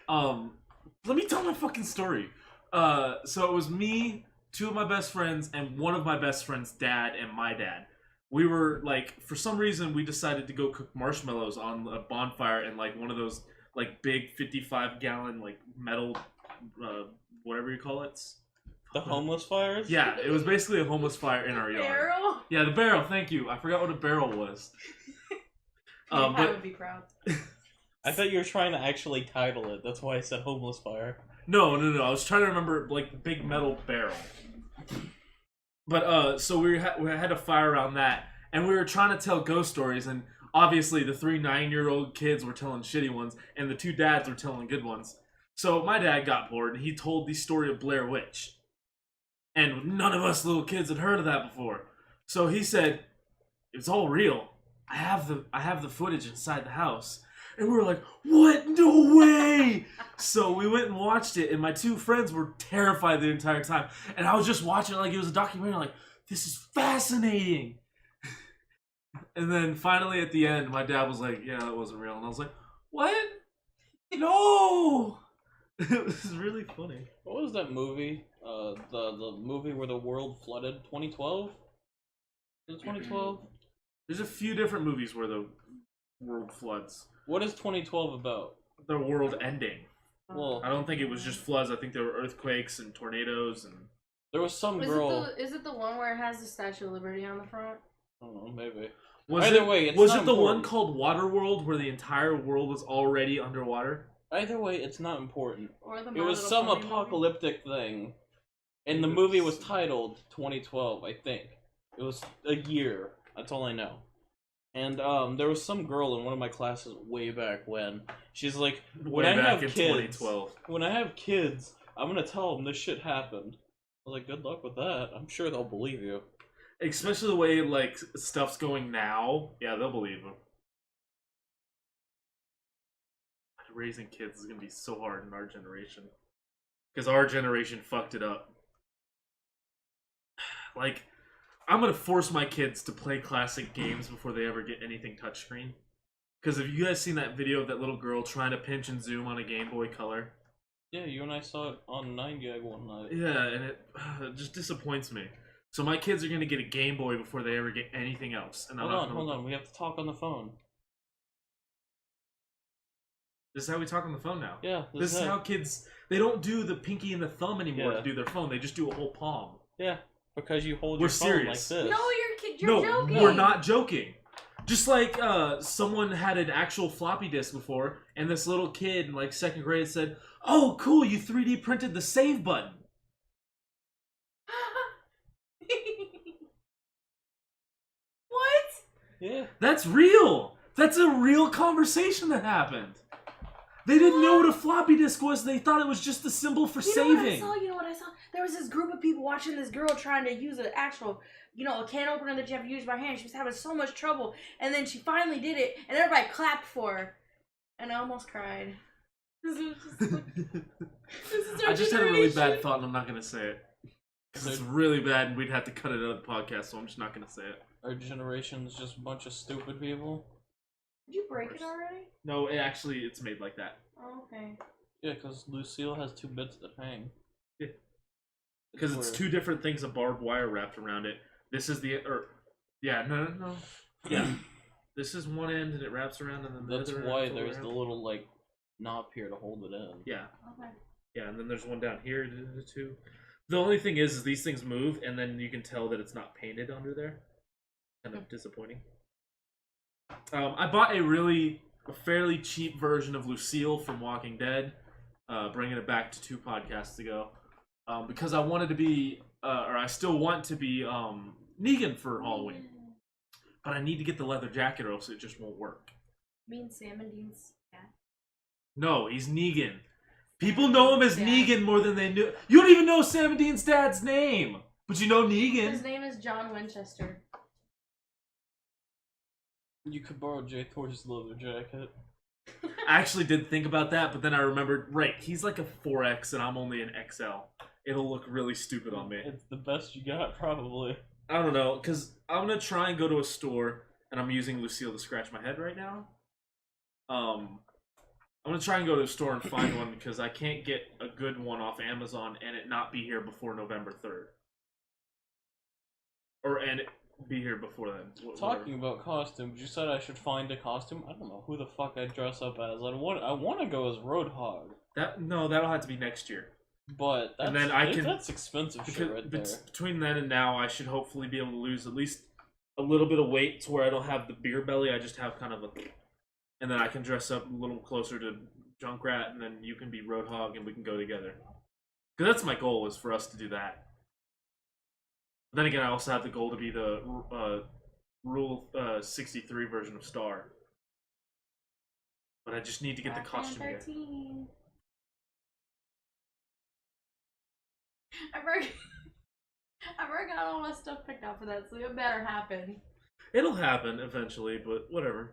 Speaker 1: Let me tell my fucking story. So it was me, two of my best friends, and one of my best friends' dad and my dad. We were like, for some reason, we decided to go cook marshmallows on a bonfire in like one of those like big 55-gallon like metal, whatever you call it.
Speaker 2: The homeless fires?
Speaker 1: Yeah, it was basically a homeless fire in our yard.
Speaker 3: Barrel?
Speaker 1: Yeah, the barrel. Thank you. I forgot what a barrel was.
Speaker 3: I
Speaker 1: But
Speaker 3: would be proud.
Speaker 2: I thought you were trying to actually title it. That's why I said homeless fire.
Speaker 1: no. I was trying to remember like the big metal barrel. But so we had a fire around that, and we were trying to tell ghost stories, and obviously the 3 9-year-old kids were telling shitty ones, and the 2 dads were telling good ones. So my dad got bored, and he told the story of Blair Witch, and none of us little kids had heard of that before. So he said, "It's all real. I have the footage inside the house." And we were like, "What? No way!" So we went and watched it, and my 2 friends were terrified the entire time. And I was just watching it like it was a documentary, like, this is fascinating. And then finally at the end, my dad was like, "Yeah, that wasn't real." And I was like, "What? No!" It was really funny.
Speaker 2: What was that movie? The movie where the world flooded? 2012? Is it 2012?
Speaker 1: There's a few different movies where the world floods.
Speaker 2: What is 2012 about?
Speaker 1: The world ending.
Speaker 2: Well,
Speaker 1: I don't think it was just floods. I think there were earthquakes and tornadoes and...
Speaker 2: there was some
Speaker 3: Is
Speaker 2: girl.
Speaker 3: it the one where it has the Statue of Liberty on the front?
Speaker 2: I don't know, maybe.
Speaker 1: Was
Speaker 2: Either
Speaker 1: it,
Speaker 2: way, it's
Speaker 1: was
Speaker 2: not
Speaker 1: it the one
Speaker 2: important.
Speaker 1: called Waterworld where the entire world was already underwater?
Speaker 2: Either way, it's not important.
Speaker 3: Or the
Speaker 2: It
Speaker 3: My
Speaker 2: was
Speaker 3: Little
Speaker 2: some
Speaker 3: Pony movie?
Speaker 2: apocalyptic thing. And the movie was titled 2012, I think. It was a year. That's all I know. And there was some girl in one of my classes way back when. She's like, when
Speaker 1: Way
Speaker 2: I
Speaker 1: back
Speaker 2: have
Speaker 1: in
Speaker 2: kids,
Speaker 1: 2012.
Speaker 2: when I have kids, I'm gonna tell them this shit happened. I was like, good luck with that. I'm sure they'll believe you.
Speaker 1: Especially the way, like, stuff's going now. Yeah, they'll believe them. Raising kids is going to be so hard in our generation. Because our generation fucked it up. Like, I'm going to force my kids to play classic games before they ever get anything touchscreen. Because have you guys seen that video of that little girl trying to pinch and zoom on a Game Boy Color?
Speaker 2: Yeah, you and I saw it on 9gag one night.
Speaker 1: Yeah, and it just disappoints me. So my kids are going to get a Game Boy before they ever get anything else. And
Speaker 2: Hold on. We have to talk on the phone.
Speaker 1: This is how we talk on the phone now.
Speaker 2: Yeah,
Speaker 1: This is how kids... They don't do the pinky and the thumb anymore
Speaker 2: Yeah.
Speaker 1: to do their phone. They just do a whole palm.
Speaker 2: Yeah, because you hold
Speaker 1: We're
Speaker 2: your phone
Speaker 1: serious.
Speaker 2: like this.
Speaker 3: No, you're joking.
Speaker 1: We're not joking. Just like someone had an actual floppy disk before, and this little kid in like 2nd grade said, "Oh, cool, you 3D printed the save button."
Speaker 3: What?
Speaker 2: Yeah.
Speaker 1: That's real. That's a real conversation that happened. They didn't know what a floppy disk was. They thought it was just a symbol for saving.
Speaker 3: You know what I saw? There was this group of people watching this girl trying to use an actual, a can opener that you have to use by hand. She was having so much trouble, and then she finally did it, and everybody clapped for her. And I almost cried. This is just like, this is our
Speaker 1: I just had a really bad
Speaker 3: generation.
Speaker 1: thought, and I'm not gonna say it because it's really bad, and we'd have to cut it out of the podcast. So I'm just not gonna say it.
Speaker 2: Our generation's just a bunch of stupid people.
Speaker 3: Did you break it already?
Speaker 1: No, it's made like that.
Speaker 3: Oh, okay.
Speaker 2: Yeah, because Lucille has 2 bits that hang.
Speaker 1: Because it's 2 different things of barbed wire wrapped around it. This is no. Yeah. This is one end and it wraps around, and then the
Speaker 2: That's
Speaker 1: other
Speaker 2: why
Speaker 1: wraps all
Speaker 2: there's the
Speaker 1: around.
Speaker 2: little, like, knob here to hold it in.
Speaker 1: Yeah.
Speaker 3: Okay.
Speaker 1: Yeah, and then there's one down here to do the 2. The only thing is these things move, and then you can tell that it's not painted under there. Kind of disappointing. I bought a fairly cheap version of Lucille from Walking Dead, bringing it back to 2 podcasts ago, because I wanted to be or I still want to be Negan for Halloween, but I need to get the leather jacket or else it just won't work.
Speaker 3: You mean Sam and Dean's dad?
Speaker 1: No, he's Negan. People know him as
Speaker 3: Dad.
Speaker 1: Negan more than they knew. You don't even know Sam and Dean's dad's name, but you know Negan.
Speaker 3: His name is John Winchester.
Speaker 2: You could borrow J. Thor's leather jacket.
Speaker 1: I actually did think about that, but then I remembered, right, he's like a 4X and I'm only an XL. It'll look really stupid on me.
Speaker 2: It's the best you got, probably.
Speaker 1: I don't know, because I'm going to try and go to a store, and I'm using Lucille to scratch my head right now. I'm going to try and go to a store and find one, because I can't get a good one off Amazon and it not be here before November 3rd. And it be here before then.
Speaker 2: Talking about costumes, you said I should find a costume. I don't know who the fuck I'd dress up as. I want to go as Roadhog.
Speaker 1: That'll have to be next year.
Speaker 2: But that's,
Speaker 1: And then
Speaker 2: that's expensive shit right there.
Speaker 1: Between then and now, I should hopefully be able to lose at least a little bit of weight to where I don't have the beer belly. I just have kind of a... And then I can dress up a little closer to Junkrat, and then you can be Roadhog, and we can go together. Because that's my goal, is for us to do that. But then again, I also have the goal to be the Rule 63 version of Star. But I just need to get the costume again.
Speaker 3: 13. I forgot all my stuff picked out for that, so it better happen.
Speaker 1: It'll happen eventually, but whatever.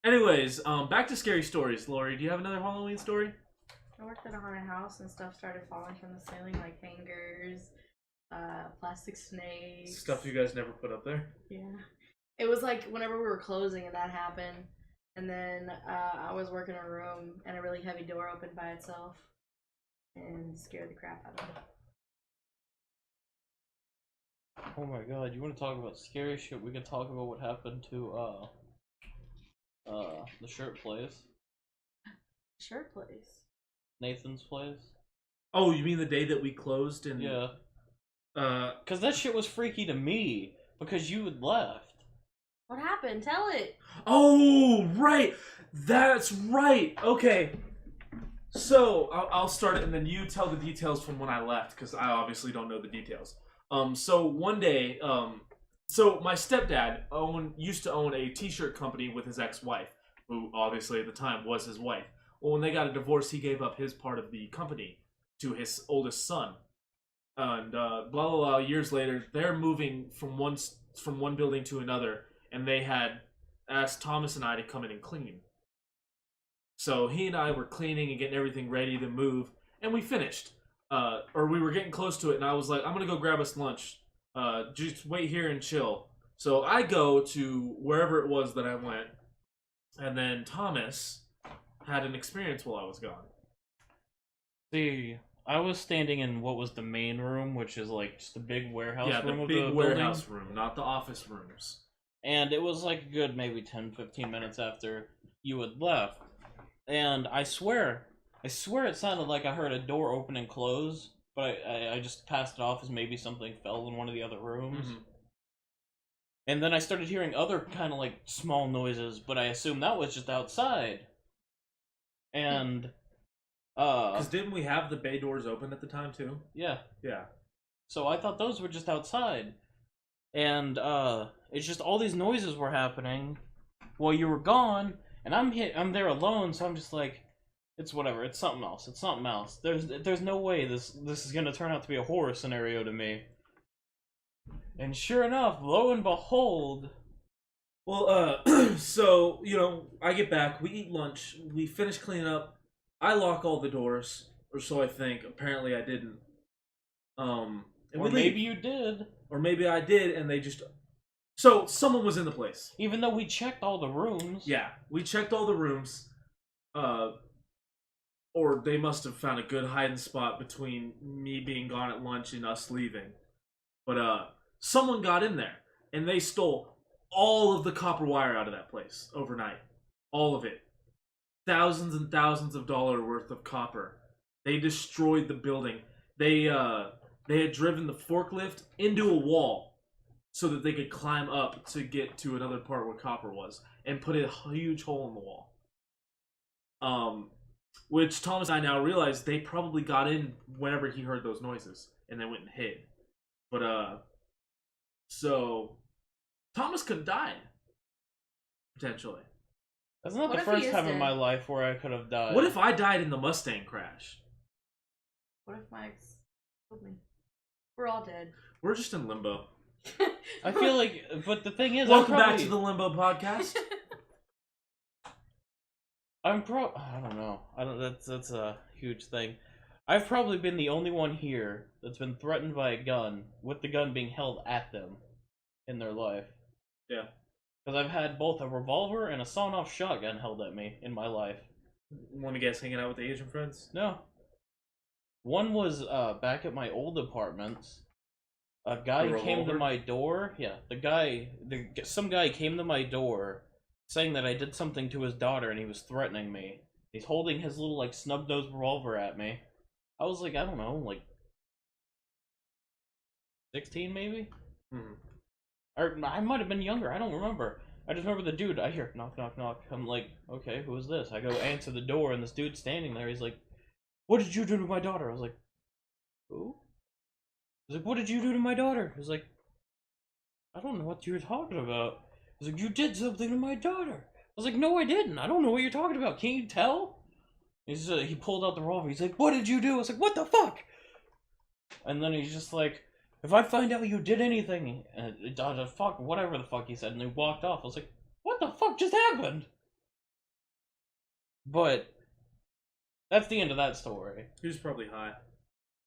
Speaker 1: Anyways, back to scary stories. Lori, do you have another Halloween story?
Speaker 3: I worked at a haunted house and stuff started falling from the ceiling, like hangers, plastic snakes.
Speaker 1: Stuff you guys never put up there?
Speaker 3: Yeah. It was like whenever we were closing and that happened, and then I was working a room and a really heavy door opened by itself and scared the crap out of me.
Speaker 2: Oh my god, you want to talk about scary shit? We can talk about what happened to, the shirt place.
Speaker 3: Shirt place.
Speaker 2: Nathan's place.
Speaker 1: Oh, you mean the day that we closed and...
Speaker 2: Yeah.
Speaker 1: Uh,
Speaker 2: Cause that shit was freaky to me, because you had left.
Speaker 3: What happened? Tell it.
Speaker 1: oh, right! That's right! Okay. So, I'll start it and then you tell the details from when I left, because I obviously don't know the details. So one day, so my stepdad used to own a t-shirt company with his ex-wife, who obviously at the time was his wife. Well, when they got a divorce, he gave up his part of the company to his oldest son. And blah, blah, blah, years later, they're moving from one building to another, and they had asked Thomas and I to come in and clean. So he and I were cleaning and getting everything ready to move, and we finished. Or we were getting close to it, and I was like, I'm gonna go grab us lunch. Just wait here and chill. So I go to wherever it was that I went, and then Thomas had an experience while I was gone.
Speaker 2: See, I was standing in what was the main room, which is like just a big warehouse room
Speaker 1: the
Speaker 2: of
Speaker 1: big
Speaker 2: the
Speaker 1: warehouse
Speaker 2: building.
Speaker 1: room, not the office rooms.
Speaker 2: And it was like a good maybe 10-15 minutes after you had left. And I swear it sounded like I heard a door open and close, but I just passed it off as maybe something fell in one of the other rooms.
Speaker 1: Mm-hmm.
Speaker 2: And then I started hearing other kind of like small noises, but I assumed that was just outside. And,
Speaker 1: Because didn't we have the bay doors open at the time too?
Speaker 2: yeah.
Speaker 1: Yeah.
Speaker 2: So I thought those were just outside. And, it's just all these noises were happening while you were gone, and I'm there alone, so I'm just like, it's whatever, it's something else, There's no way this is gonna turn out to be a horror scenario to me. And sure enough, lo and behold...
Speaker 1: Well, so, you know, I get back, we eat lunch, we finish cleaning up, I lock all the doors, or so I think, apparently I didn't. And
Speaker 2: Or
Speaker 1: we leave.
Speaker 2: maybe you did.
Speaker 1: Or maybe I did, and they just... So, someone was in the place.
Speaker 2: Even though we checked all the rooms.
Speaker 1: Yeah, we checked all the rooms, or they must have found a good hiding spot between me being gone at lunch and us leaving. But, someone got in there, and they stole all of the copper wire out of that place overnight. All of it. Thousands and thousands of dollars worth of copper. They destroyed the building. They had driven the forklift into a wall so that they could climb up to get to another part where copper was, and put a huge hole in the wall. Which Thomas and I now realize they probably got in whenever he heard those noises, and then went and hid. But so Thomas could have died potentially.
Speaker 2: That's not
Speaker 3: What
Speaker 2: the
Speaker 3: if he
Speaker 2: first
Speaker 3: is
Speaker 2: time in
Speaker 3: dead?
Speaker 2: my life where I could have died.
Speaker 1: What if I died in the Mustang crash?
Speaker 3: What if my ex killed me? We're all dead.
Speaker 1: We're just in limbo.
Speaker 2: I feel like, but the thing is,
Speaker 1: Welcome back to the Limbo Podcast.
Speaker 2: I don't know. That's a huge thing. I've probably been the only one here that's been threatened by a gun, with the gun being held at them in their life.
Speaker 1: Yeah.
Speaker 2: Because I've had both a revolver and a sawn-off shotgun held at me in my life.
Speaker 1: Want to guess hanging out with the Asian friends?
Speaker 2: No. One was back at my old apartment. A guy
Speaker 1: A
Speaker 2: came to
Speaker 1: revolver?
Speaker 2: my door. Yeah, some guy came to my door saying that I did something to his daughter and he was threatening me. He's holding his little like snub-nosed revolver at me. I was like, I don't know, like 16 maybe?
Speaker 1: Hmm.
Speaker 2: Or I might have been younger, I don't remember. I just remember the dude, I hear knock, knock, knock. I'm like, okay, who is this? I go answer the door and this dude's standing there. He's like, what did you do to my daughter? I was like, who? He's like, what did you do to my daughter? I was like, I don't know what you're talking about. He's like, you did something to my daughter. I was like, no, I didn't. I don't know what you're talking about. Can you tell? He pulled out the revolver. He's like, what did you do? I was like, what the fuck? And then he's just like, if I find out you did anything, fuck, whatever the fuck he said, and he walked off. I was like, what the fuck just happened? But that's the end of that story.
Speaker 1: He was probably high.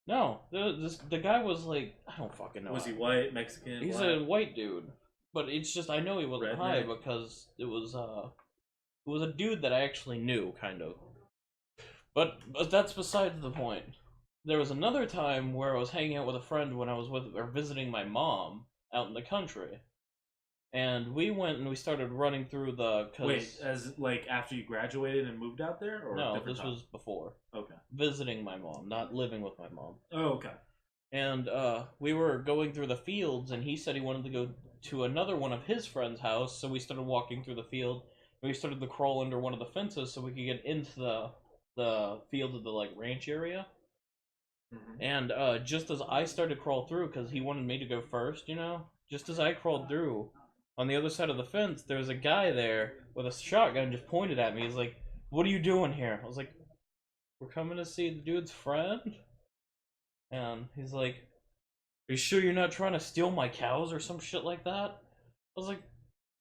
Speaker 2: No, the guy was like, I don't fucking know.
Speaker 1: Was he white, Mexican?
Speaker 2: He's
Speaker 1: black?
Speaker 2: a white dude, but it's just I know he wasn't high
Speaker 1: Redneck?
Speaker 2: because it was a dude that I actually knew, kind of. But that's besides the point. There was another time where I was hanging out with a friend when I was visiting my mom out in the country, and we went and we started running through the.
Speaker 1: Wait, as like after you graduated and moved out there, or
Speaker 2: No,
Speaker 1: different
Speaker 2: this
Speaker 1: time?
Speaker 2: was before
Speaker 1: Okay.
Speaker 2: visiting my mom, not living with my mom.
Speaker 1: Oh, okay.
Speaker 2: And we were going through the fields, and he said he wanted to go to another one of his friend's house, so we started walking through the field. And we started to crawl under one of the fences so we could get into the field of the like ranch area.
Speaker 1: Mm-hmm.
Speaker 2: And just as I started to crawl through, because he wanted me to go first, you know, just as I crawled through, on the other side of the fence, there was a guy there with a shotgun just pointed at me. He's like, "What are you doing here?" I was like, "We're coming to see the dude's friend." And he's like, "Are you sure you're not trying to steal my cows or some shit like that?" I was like,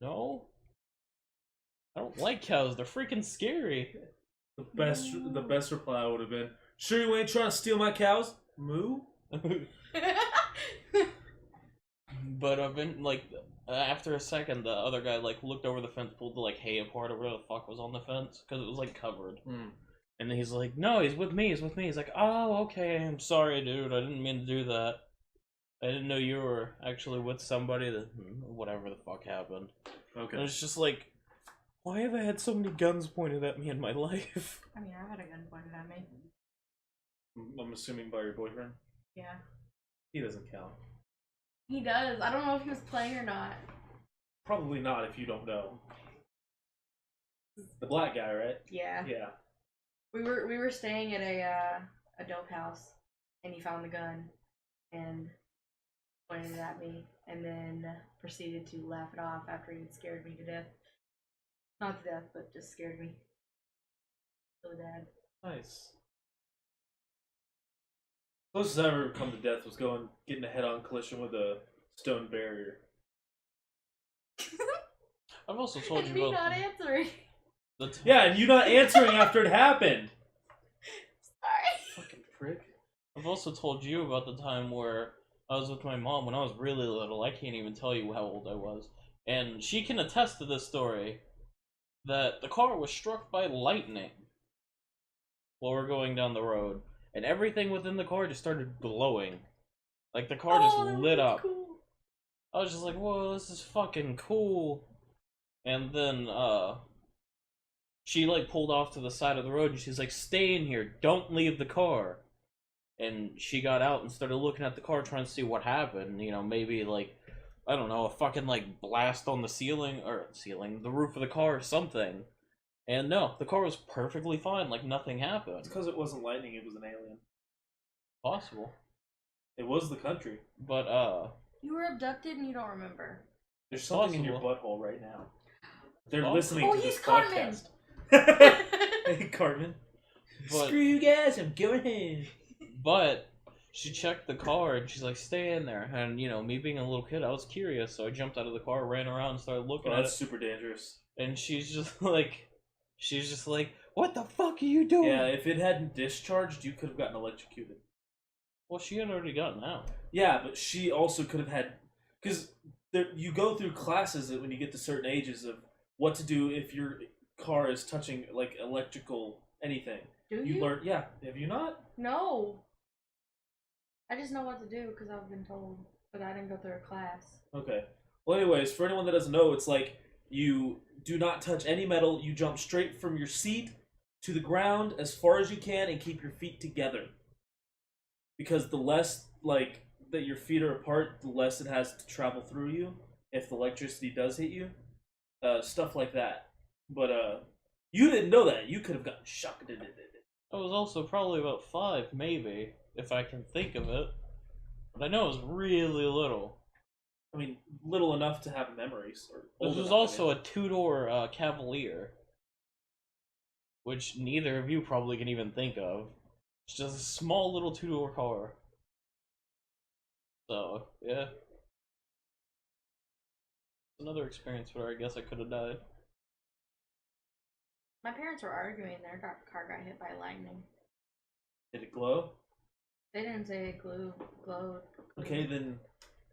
Speaker 2: "No. I don't like cows. They're freaking scary."
Speaker 1: The best reply would have been, "Sure you ain't trying to steal my cows, moo?"
Speaker 2: But I've been like, after a second, the other guy like looked over the fence, pulled the like hay apart or whatever the fuck was on the fence because it was like covered.
Speaker 1: Mm.
Speaker 2: And then he's like, "No, he's with me. He's with me." He's like, "Oh, okay. I'm sorry, dude. I didn't mean to do that. I didn't know you were actually with somebody that whatever the fuck happened."
Speaker 1: Okay.
Speaker 2: And it's just like, why have I had so many guns pointed at me in my life?
Speaker 3: I mean, I've had a gun pointed at me.
Speaker 1: I'm assuming by your boyfriend.
Speaker 3: Yeah.
Speaker 1: He doesn't count.
Speaker 3: He does. I don't know if he was playing or not.
Speaker 1: Probably not if you don't know. The black guy, right?
Speaker 3: Yeah.
Speaker 1: Yeah.
Speaker 3: We were staying at a dope house, and he found the gun, and pointed it at me, and then proceeded to laugh it off after he had scared me to death. Not to death, but just scared me. Really bad.
Speaker 1: Nice. Closest I ever come to death was getting a head-on collision with a stone barrier.
Speaker 2: I've also told
Speaker 3: And
Speaker 2: you
Speaker 3: me
Speaker 2: about
Speaker 3: not answering.
Speaker 1: Yeah, and you not answering after it happened.
Speaker 3: Sorry.
Speaker 1: Fucking prick.
Speaker 2: I've also told you about the time where I was with my mom when I was really little. I can't even tell you how old I was. And she can attest to this story, that the car was struck by lightning while we're going down the road. And everything within the car just started glowing. Like, the car just lit up.
Speaker 3: Cool.
Speaker 2: I was just like, whoa, this is fucking cool. And then, she, like, pulled off to the side of the road, and she's like, stay in here, don't leave the car. And she got out and started looking at the car, trying to see what happened. You know, maybe, like, I don't know, a fucking, like, blast on the the roof of the car or something. And no, the car was perfectly fine, like nothing happened.
Speaker 1: It's because it wasn't lightning, it was an alien.
Speaker 2: Possible.
Speaker 1: It was the country.
Speaker 2: But
Speaker 3: You were abducted and you don't remember.
Speaker 1: There's something in your
Speaker 2: Possible.
Speaker 1: butthole right now. They're
Speaker 2: Oh.
Speaker 1: listening
Speaker 3: Oh,
Speaker 1: to
Speaker 3: he's
Speaker 1: this
Speaker 3: Cartman!
Speaker 1: podcast. Hey, Cartman.
Speaker 2: But-
Speaker 1: Screw you guys, I'm going home.
Speaker 2: But she checked the car and she's like, "Stay in there." And you know, me being a little kid, I was curious, so I jumped out of the car, ran around, and started looking
Speaker 1: Oh,
Speaker 2: at
Speaker 1: that's
Speaker 2: it.
Speaker 1: super dangerous.
Speaker 2: And she's just like, "What the fuck are you doing?"
Speaker 1: Yeah, if it hadn't discharged, you could have gotten electrocuted.
Speaker 2: Well, she had already gotten out.
Speaker 1: Yeah, but she also could have had, because you go through classes when you get to certain ages of what to do if your car is touching like electrical anything.
Speaker 3: Do
Speaker 1: You
Speaker 3: you?
Speaker 1: learn, yeah. Have you not?
Speaker 3: No. I just know what to do because I've been told, but I didn't go through a class.
Speaker 1: Okay. Well, anyways, for anyone that doesn't know, it's like you do not touch any metal. You jump straight from your seat to the ground as far as you can and keep your feet together. Because the less like that your feet are apart, the less it has to travel through you if the electricity does hit you. Stuff like that. But you didn't know that. You could have gotten shocked.
Speaker 2: I was also probably about 5, maybe, if I can think of it. But I know it was really little.
Speaker 1: I mean, little enough to have memories. Or
Speaker 2: This
Speaker 1: old
Speaker 2: was
Speaker 1: enough,
Speaker 2: also
Speaker 1: I mean.
Speaker 2: a 2-door Cavalier, which neither of you probably can even think of. It's just a small little 2-door car. So, yeah. Another experience where I guess I could have died.
Speaker 3: My parents were arguing. Their car got hit by lightning.
Speaker 1: Did it glow?
Speaker 3: They didn't say it glowed.
Speaker 1: Okay, then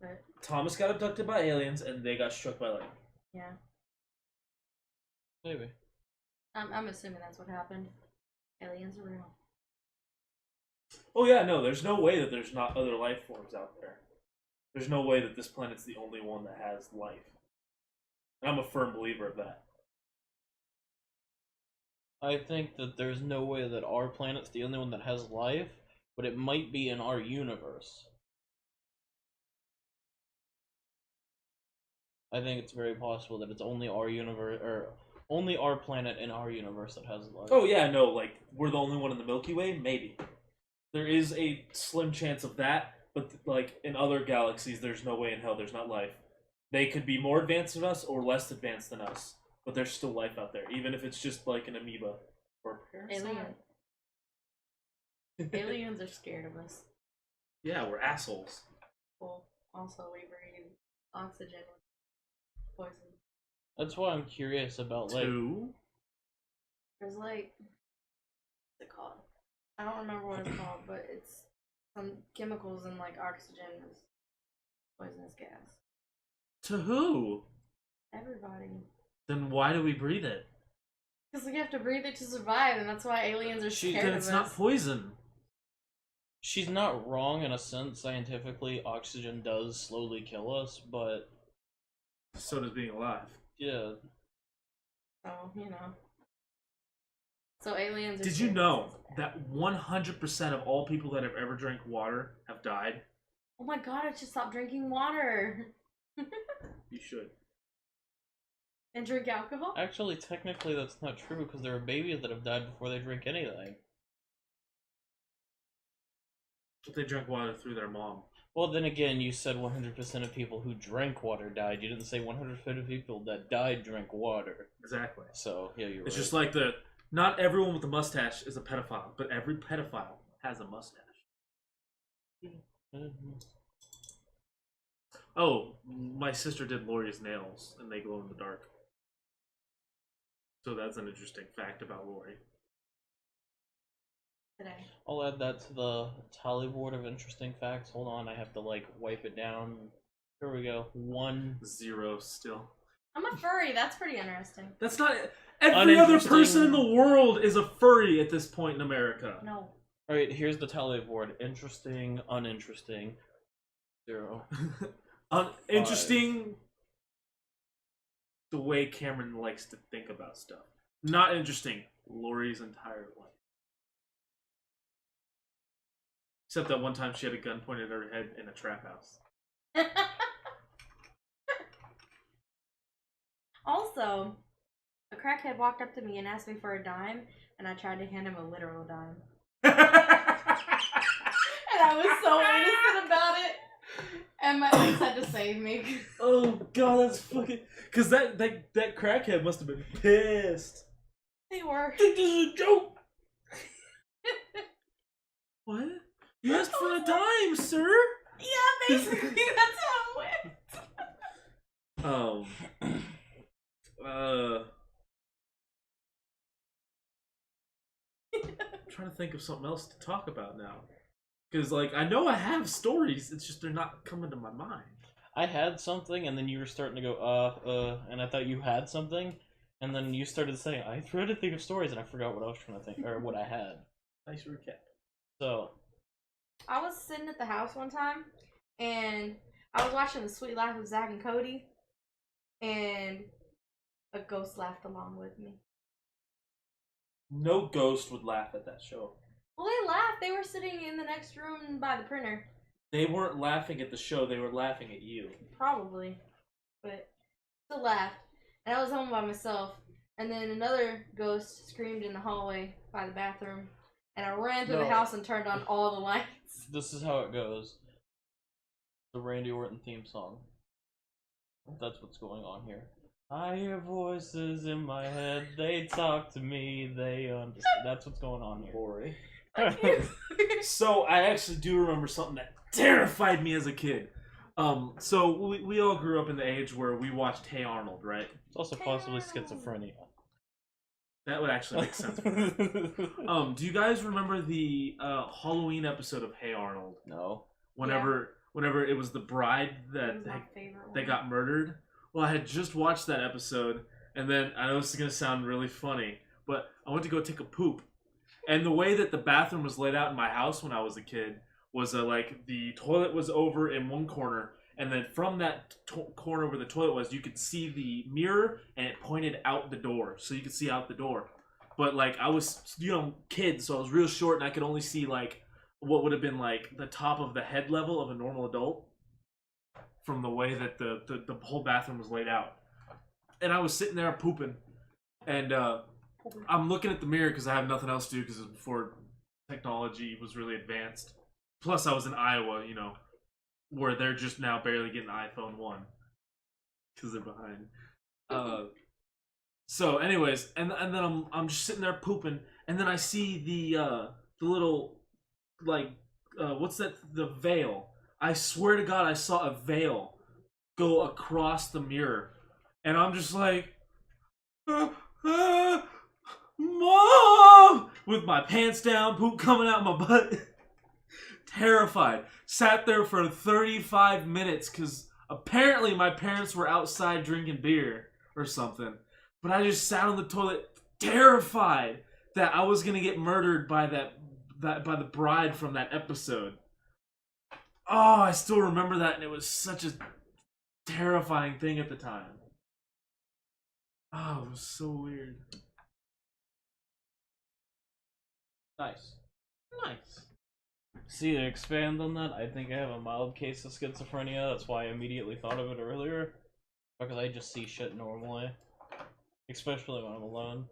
Speaker 3: But
Speaker 1: Thomas got abducted by aliens and they got struck by lightning.
Speaker 3: yeah,
Speaker 2: Maybe.
Speaker 3: I'm assuming that's what happened. Aliens are real.
Speaker 1: Oh yeah, no, there's no way that there's not other life forms out there. There's no way that this planet's the only one that has life. And I'm a firm believer of that.
Speaker 2: I think that there's no way that our planet's the only one that has life, but it might be in our universe. I think it's very possible that it's only our universe, or only our planet in our universe that has life.
Speaker 1: Oh yeah, no, like we're the only one in the Milky Way, maybe. There is a slim chance of that, but like in other galaxies, there's no way in hell there's not life. They could be more advanced than us or less advanced than us, but there's still life out there, even if it's just like an amoeba or a parasite.
Speaker 3: Alien. Aliens are scared of us.
Speaker 1: Yeah, we're assholes.
Speaker 3: Well, also we breathe oxygen with poison.
Speaker 2: That's why I'm curious about, like,
Speaker 1: Two.
Speaker 3: There's like, what's it called? I don't remember what it's called, but it's some chemicals in like oxygen is poisonous gas.
Speaker 1: To who?
Speaker 3: Everybody.
Speaker 1: Then why do we breathe it?
Speaker 3: Because we have to breathe it to survive, and that's why aliens are scared
Speaker 1: Then
Speaker 3: of
Speaker 1: it's
Speaker 3: us.
Speaker 1: not poison.
Speaker 2: she's not wrong in a sense. Scientifically, oxygen does slowly kill us, but
Speaker 1: So does being alive.
Speaker 2: yeah.
Speaker 3: So, you know. So aliens are
Speaker 1: Did you
Speaker 3: scared
Speaker 1: know
Speaker 3: of us.
Speaker 1: that 100% of all people that have ever drank water have died?
Speaker 3: Oh my god, I should stop drinking water.
Speaker 1: You should.
Speaker 3: And drink alcohol?
Speaker 2: Actually, technically, that's not true because there are babies that have died before they drink anything.
Speaker 1: But they drank water through their mom.
Speaker 2: Well, then again, you said 100% of people who drank water died. You didn't say 100% of people that died drank water.
Speaker 1: Exactly.
Speaker 2: So, yeah, you're
Speaker 1: It's
Speaker 2: right.
Speaker 1: just like not everyone with a mustache is a pedophile, but every pedophile has a mustache.
Speaker 2: Mhm.
Speaker 1: Oh, my sister did Lori's nails, and they glow in the dark. So that's an interesting fact about Lori.
Speaker 3: Today.
Speaker 2: I'll add that to the tally board of interesting facts. Hold on, I have to, like, wipe it down. Here we go. 1.
Speaker 1: 0 still.
Speaker 3: I'm a furry, that's pretty interesting.
Speaker 1: That's not... Every other
Speaker 2: Uninteresting.
Speaker 1: person in the world is a furry at this point in America.
Speaker 3: No.
Speaker 2: Alright, here's the tally board. Interesting, uninteresting. 0.
Speaker 1: Interesting the way Cameron likes to think about stuff. Not interesting. Lori's entire life. Except that one time she had a gun pointed at her head in a trap house.
Speaker 3: Also, a crackhead walked up to me and asked me for a dime, and I tried to hand him a literal dime. And I was so innocent about it. And my ex had to save me.
Speaker 1: Oh god, that's fucking. Cause that crackhead must have been pissed.
Speaker 3: They were.
Speaker 1: Think this is a joke? What? You asked for a dime, sir.
Speaker 3: Yeah, basically, that's how it went.
Speaker 1: I'm trying to think of something else to talk about now. Because, like, I know I have stories, it's just they're not coming to my mind.
Speaker 2: I had something, and then you were starting to go, and I thought you had something, and then you started saying, I tried to think of stories, and I forgot what I was trying to think, or what I had.
Speaker 1: Nice recap.
Speaker 2: So,
Speaker 3: I was sitting at the house one time, and I was watching The Sweet Life of Zack and Cody, and a ghost laughed along with me.
Speaker 1: No ghost would laugh at that show.
Speaker 3: Well, they laughed. They were sitting in the next room by the printer.
Speaker 1: They weren't laughing at the show, they were laughing at you.
Speaker 3: Probably. But still laughed. And I was home by myself. And then another ghost screamed in the hallway by the bathroom. And I ran through the house and turned on all the lights.
Speaker 2: this is how it goes. The Randy Orton theme song. That's what's going on here. I hear voices in my head, they talk to me, they understand. That's what's going on here.
Speaker 1: Boy. So, I actually do remember something that terrified me as a kid. So we all grew up in the age where we watched Hey Arnold, right?
Speaker 2: It's also possibly schizophrenia.
Speaker 1: That would actually make sense. Do you guys remember the Halloween episode of Hey Arnold?
Speaker 2: No.
Speaker 1: Whenever it was the bride that got murdered. Well, I had just watched that episode, and then I know this is gonna sound really funny, but I went to go take a poop, and the way that the bathroom was laid out in my house when I was a kid was like the toilet was over in one corner, and then from that corner where the toilet was, you could see the mirror, and it pointed out the door, so you could see out the door. But like I was, kid, so I was real short, and I could only see like what would have been like the top of the head level of a normal adult from the way that the whole bathroom was laid out. And I was sitting there pooping, and I'm looking at the mirror because I have nothing else to do because it was before technology was really advanced. Plus, I was in Iowa, where they're just now barely getting iPhone 1 because they're behind. So, anyways, and then I'm just sitting there pooping, and then I see the little what's that? The veil. I swear to God, I saw a veil go across the mirror, and I'm just like, Mom, with my pants down, poop coming out my butt. Terrified. Sat there for 35 minutes because apparently my parents were outside drinking beer or something. But I just sat on the toilet terrified that I was gonna get murdered by by the bride from that episode. Oh, I still remember that, and it was such a terrifying thing at the time. Oh, it was so weird.
Speaker 2: Nice. See, to expand on that, I think I have a mild case of schizophrenia. That's why I immediately thought of it earlier. Because I just see shit normally. Especially when I'm alone.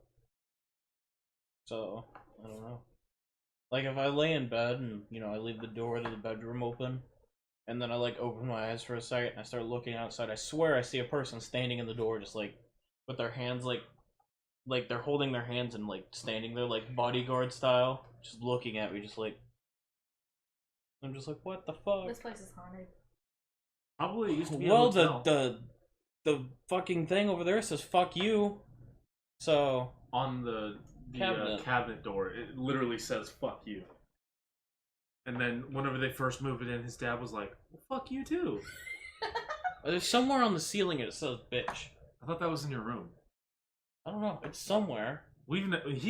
Speaker 2: So, I don't know. Like, if I lay in bed and, I leave the door to the bedroom open, and then I, open my eyes for a second, and I start looking outside, I swear I see a person standing in the door just, with their hands, they're holding their hands and, standing there, bodyguard style, just looking at me, just I'm just like, what the fuck?
Speaker 3: This place is haunted.
Speaker 1: Probably used to be a
Speaker 2: Well,
Speaker 1: hotel.
Speaker 2: the fucking thing over there says, fuck you, so...
Speaker 1: On the cabinet door, it literally says "fuck you." And then whenever they first moved it in, his dad was like, well, "Fuck you too."
Speaker 2: There's somewhere on the ceiling it says "bitch."
Speaker 1: I thought that was in your room.
Speaker 2: I don't know. It's somewhere.
Speaker 1: He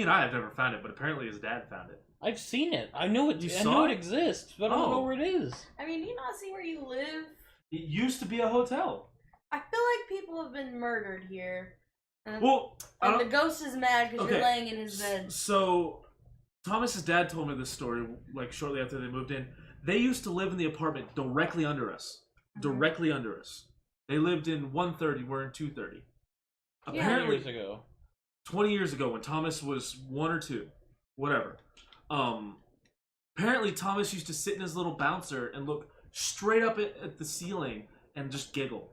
Speaker 1: and I have never found it, but apparently his dad found it.
Speaker 2: I've seen it. I know it.
Speaker 1: You
Speaker 2: I
Speaker 1: saw
Speaker 2: know
Speaker 1: it?
Speaker 2: it exists, but I don't know where it is.
Speaker 3: I mean, do you not see where you live?
Speaker 1: It used to be a hotel.
Speaker 3: I feel like people have been murdered here. And,
Speaker 1: Well,
Speaker 3: and the ghost is mad because you're
Speaker 1: Okay.
Speaker 3: laying in his bed.
Speaker 1: So Thomas's dad told me this story shortly after they moved in. They used to live in the apartment directly under us. Directly under us. They lived in 130. We're in 230.
Speaker 3: Yeah.
Speaker 1: Apparently,
Speaker 2: 20 years ago.
Speaker 1: 20 years ago when Thomas was 1 or 2, whatever. Apparently, Thomas used to sit in his little bouncer and look straight up at the ceiling and just giggle.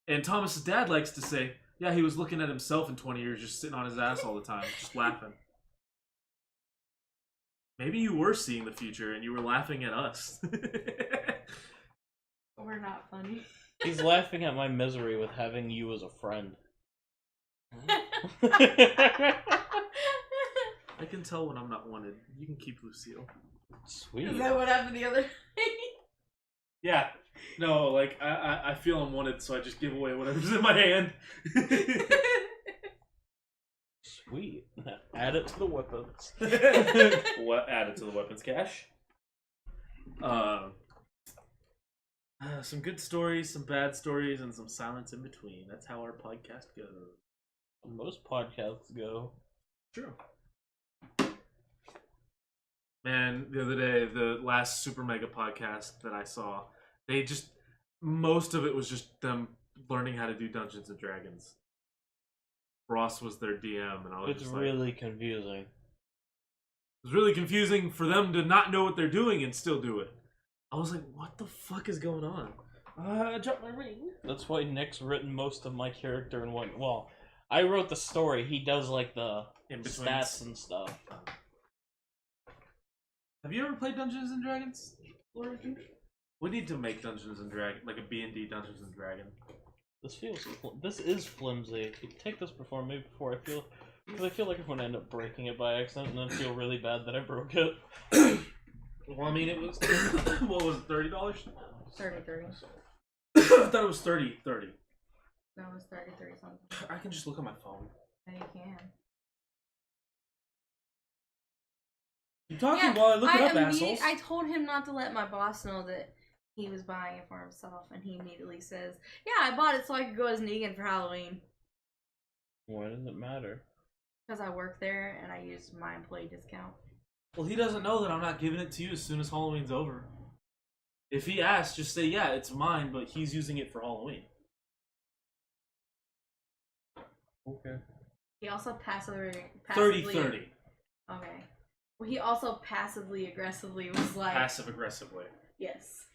Speaker 1: And Thomas's dad likes to say, yeah, he was looking at himself in 20 years, just sitting on his ass all the time, just laughing. Maybe you were seeing the future and you were laughing at us.
Speaker 3: We're not funny.
Speaker 2: He's laughing at my misery with having you as a friend.
Speaker 1: I can tell when I'm not wanted. You can keep Lucille.
Speaker 2: Sweet.
Speaker 3: Is that what happened the other day?
Speaker 1: Yeah. No, like, I feel I'm wanted, so I just give away whatever's in my hand.
Speaker 2: Sweet. Add it to the weapons.
Speaker 1: What? Add it to the weapons cache. Some good stories, some bad stories, and some silence in between. That's how our podcast goes.
Speaker 2: Most podcasts go.
Speaker 1: True. Man, the other day, the last Super Mega podcast that I saw, most of it was just them learning how to do Dungeons and Dragons. Ross was their DM, and I was
Speaker 2: It's
Speaker 1: just
Speaker 2: really confusing.
Speaker 1: it was really confusing for them to not know what they're doing and still do it. I was like, what the fuck is going on? I dropped my ring.
Speaker 2: That's why Nick's written most of my character in one. Well, I wrote the story. He does like the
Speaker 1: In-betweens.
Speaker 2: stats and stuff.
Speaker 1: Have you ever played Dungeons and Dragons? We need to make Dungeons and Dragons, like a B&D Dungeons and Dragon.
Speaker 2: This is flimsy. Take this before me before I feel, because I feel like I'm gonna end up breaking it by accident and then feel really bad that I broke it.
Speaker 1: Well, I mean, it was what was it, $30?
Speaker 3: 30.
Speaker 1: I thought it was 30.
Speaker 3: No, it was 30 something.
Speaker 1: I can just look on my phone.
Speaker 3: Yeah, you can.
Speaker 1: You talking while I look it up,
Speaker 3: immediately-
Speaker 1: assholes.
Speaker 3: I told him not to let my boss know that he was buying it for himself, and he immediately says, "Yeah, I bought it so I could go as Negan for Halloween."
Speaker 2: Why does it matter?
Speaker 3: Because I work there and I used my employee discount.
Speaker 1: Well, he doesn't know that I'm not giving it to you as soon as Halloween's over. If he asks, just say, yeah, it's mine, but he's using it for Halloween.
Speaker 2: Okay.
Speaker 3: He also passively
Speaker 1: 30-30.
Speaker 3: Okay. Well, he also passively aggressively was like,
Speaker 1: Passive-aggressively.
Speaker 3: yes,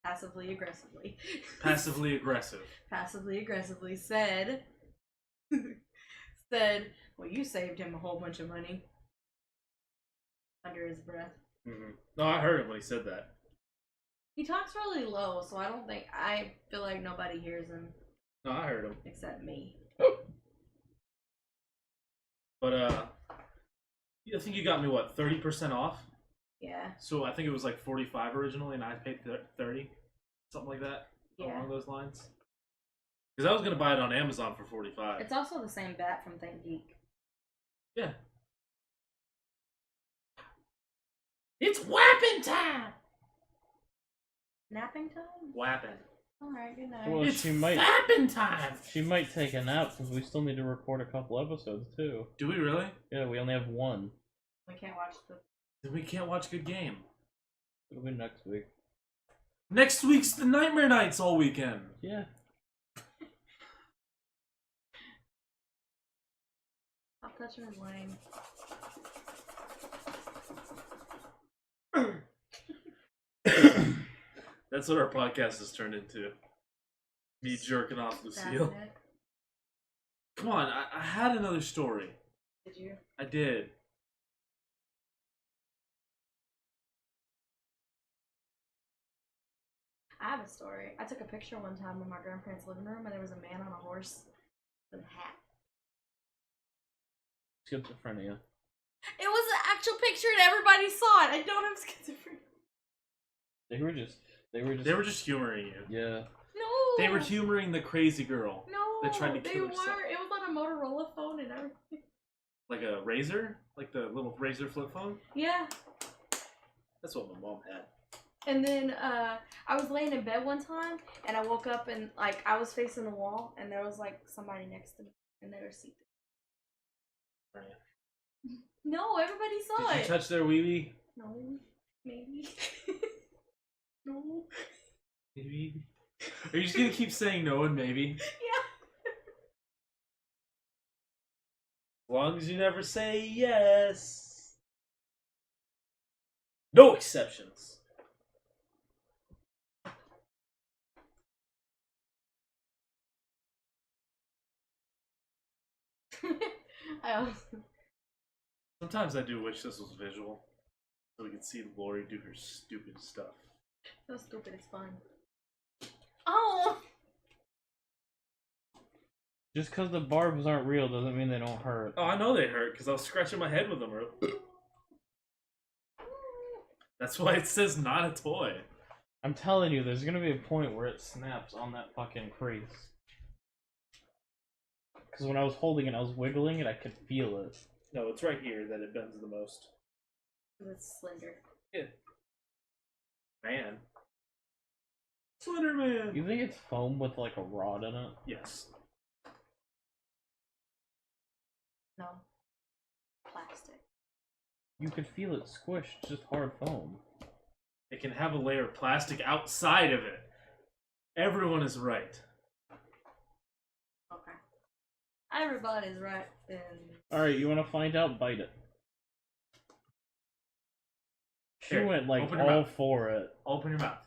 Speaker 3: passively aggressively.
Speaker 1: Passively aggressive.
Speaker 3: Passively aggressively said, well, you saved him a whole bunch of money. Under his breath.
Speaker 1: Mm-hmm. No, I heard him when he said that.
Speaker 3: He talks really low, so I feel like nobody hears him
Speaker 1: No, I heard him.
Speaker 3: except me.
Speaker 1: But, I think you got me, what, 30% off?
Speaker 3: Yeah.
Speaker 1: So I think it was like 45 originally, and I paid 30? Something like that?
Speaker 3: Yeah.
Speaker 1: Along those lines? Because I was going to buy it on Amazon for 45.
Speaker 3: It's also the same bat from Think Geek.
Speaker 1: Yeah. It's whapping time!
Speaker 3: Napping time?
Speaker 1: Whapping.
Speaker 3: Alright, good night.
Speaker 2: Well,
Speaker 1: It's
Speaker 2: she might.
Speaker 1: whapping time!
Speaker 2: She might take a nap since we still need to record a couple episodes too.
Speaker 1: Do we really?
Speaker 2: Yeah, we only have one.
Speaker 3: We can't watch the...
Speaker 1: Then we can't watch Good Game.
Speaker 2: It'll be next week.
Speaker 1: Next week's the Nightmare Nights all weekend.
Speaker 2: Yeah.
Speaker 3: Stop touching his lane.
Speaker 1: That's what our podcast has turned into. Me jerking off Lucille.
Speaker 3: That's it.
Speaker 1: Come on, I had another story.
Speaker 3: Did you?
Speaker 1: I did.
Speaker 3: I have a story. I took a picture one time in my grandparents' living room, and there was a man on a horse with a hat.
Speaker 2: Schizophrenia.
Speaker 3: It was an actual picture, and everybody saw it. I don't have schizophrenia.
Speaker 2: They were just.
Speaker 1: They were just humoring you.
Speaker 2: Yeah.
Speaker 3: No.
Speaker 1: They were humoring the crazy girl.
Speaker 3: No.
Speaker 1: that tried to
Speaker 3: they
Speaker 1: kill
Speaker 3: were.
Speaker 1: herself.
Speaker 3: It was on a Motorola phone and everything.
Speaker 1: Like a Razor? Like the little Razor flip phone?
Speaker 3: Yeah.
Speaker 1: That's what my mom had.
Speaker 3: And then I was laying in bed one time, and I woke up and like I was facing the wall, and there was like somebody next to me, and they were seated. No, everybody saw
Speaker 1: Did you
Speaker 3: it.
Speaker 1: touch their wee-wee?
Speaker 3: No, maybe. No.
Speaker 1: Maybe. Are you just gonna keep saying no and maybe?
Speaker 3: Yeah.
Speaker 1: As long as you never say yes. No exceptions.
Speaker 3: I also...
Speaker 1: Sometimes I do wish this was visual, so we could see Lori do her stupid stuff.
Speaker 3: So stupid, it's fun. Oh!
Speaker 2: Just because the barbs aren't real doesn't mean they don't hurt.
Speaker 1: Oh, I know they hurt because I was scratching my head with them. That's why it says not a toy.
Speaker 2: I'm telling you, there's gonna be a point where it snaps on that fucking crease. Because when I was holding it, I was wiggling it, I could feel it.
Speaker 1: No, it's right here that it bends the most.
Speaker 3: It's slender.
Speaker 1: Yeah. Man. Slender Man!
Speaker 2: You think it's foam with like a rod in it?
Speaker 1: Yes.
Speaker 3: No. Plastic.
Speaker 2: You could feel it squish, it's just hard foam.
Speaker 1: It can have a layer of plastic outside of it. Everyone is right.
Speaker 3: Okay. Everybody's right then.
Speaker 2: Alright, you wanna find out? Bite it. She
Speaker 1: Here,
Speaker 2: went like
Speaker 1: open your
Speaker 2: all
Speaker 1: mouth.
Speaker 2: for it.
Speaker 1: Open your mouth.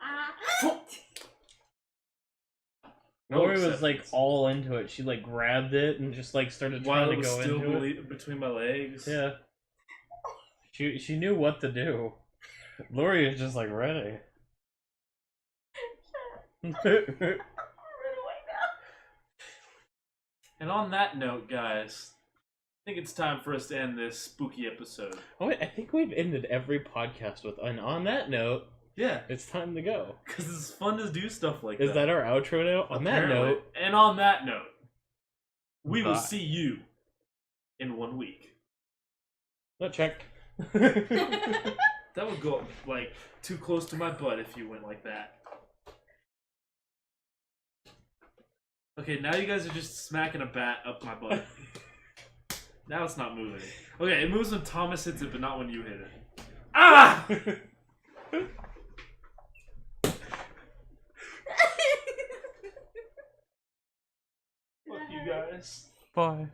Speaker 3: Ah.
Speaker 1: No
Speaker 2: Lori was like
Speaker 1: acceptance.
Speaker 2: all into it. She like grabbed it and just like started
Speaker 1: While
Speaker 2: trying
Speaker 1: it
Speaker 2: to
Speaker 1: was
Speaker 2: go
Speaker 1: still
Speaker 2: into it.
Speaker 1: between my legs.
Speaker 2: Yeah. She knew what to do. Lori is just like ready.
Speaker 3: Run away now.
Speaker 1: And on that note, guys, I think it's time for us to end this spooky episode.
Speaker 2: Oh wait, I think we've ended every podcast with, and on that note,
Speaker 1: Yeah,
Speaker 2: it's time to go.
Speaker 1: because it's fun to do stuff like
Speaker 2: Is that our outro now? On that
Speaker 1: Apparently.
Speaker 2: note,
Speaker 1: And on that note, we will
Speaker 2: Bye.
Speaker 1: see you in 1 week.
Speaker 2: let's check.
Speaker 1: That would go like too close to my butt if you went like that. Okay, now you guys are just smacking a bat up my butt. Now it's not moving. Okay, it moves when Thomas hits it, but not when you hit it. Ah! Fuck you guys.
Speaker 2: Bye.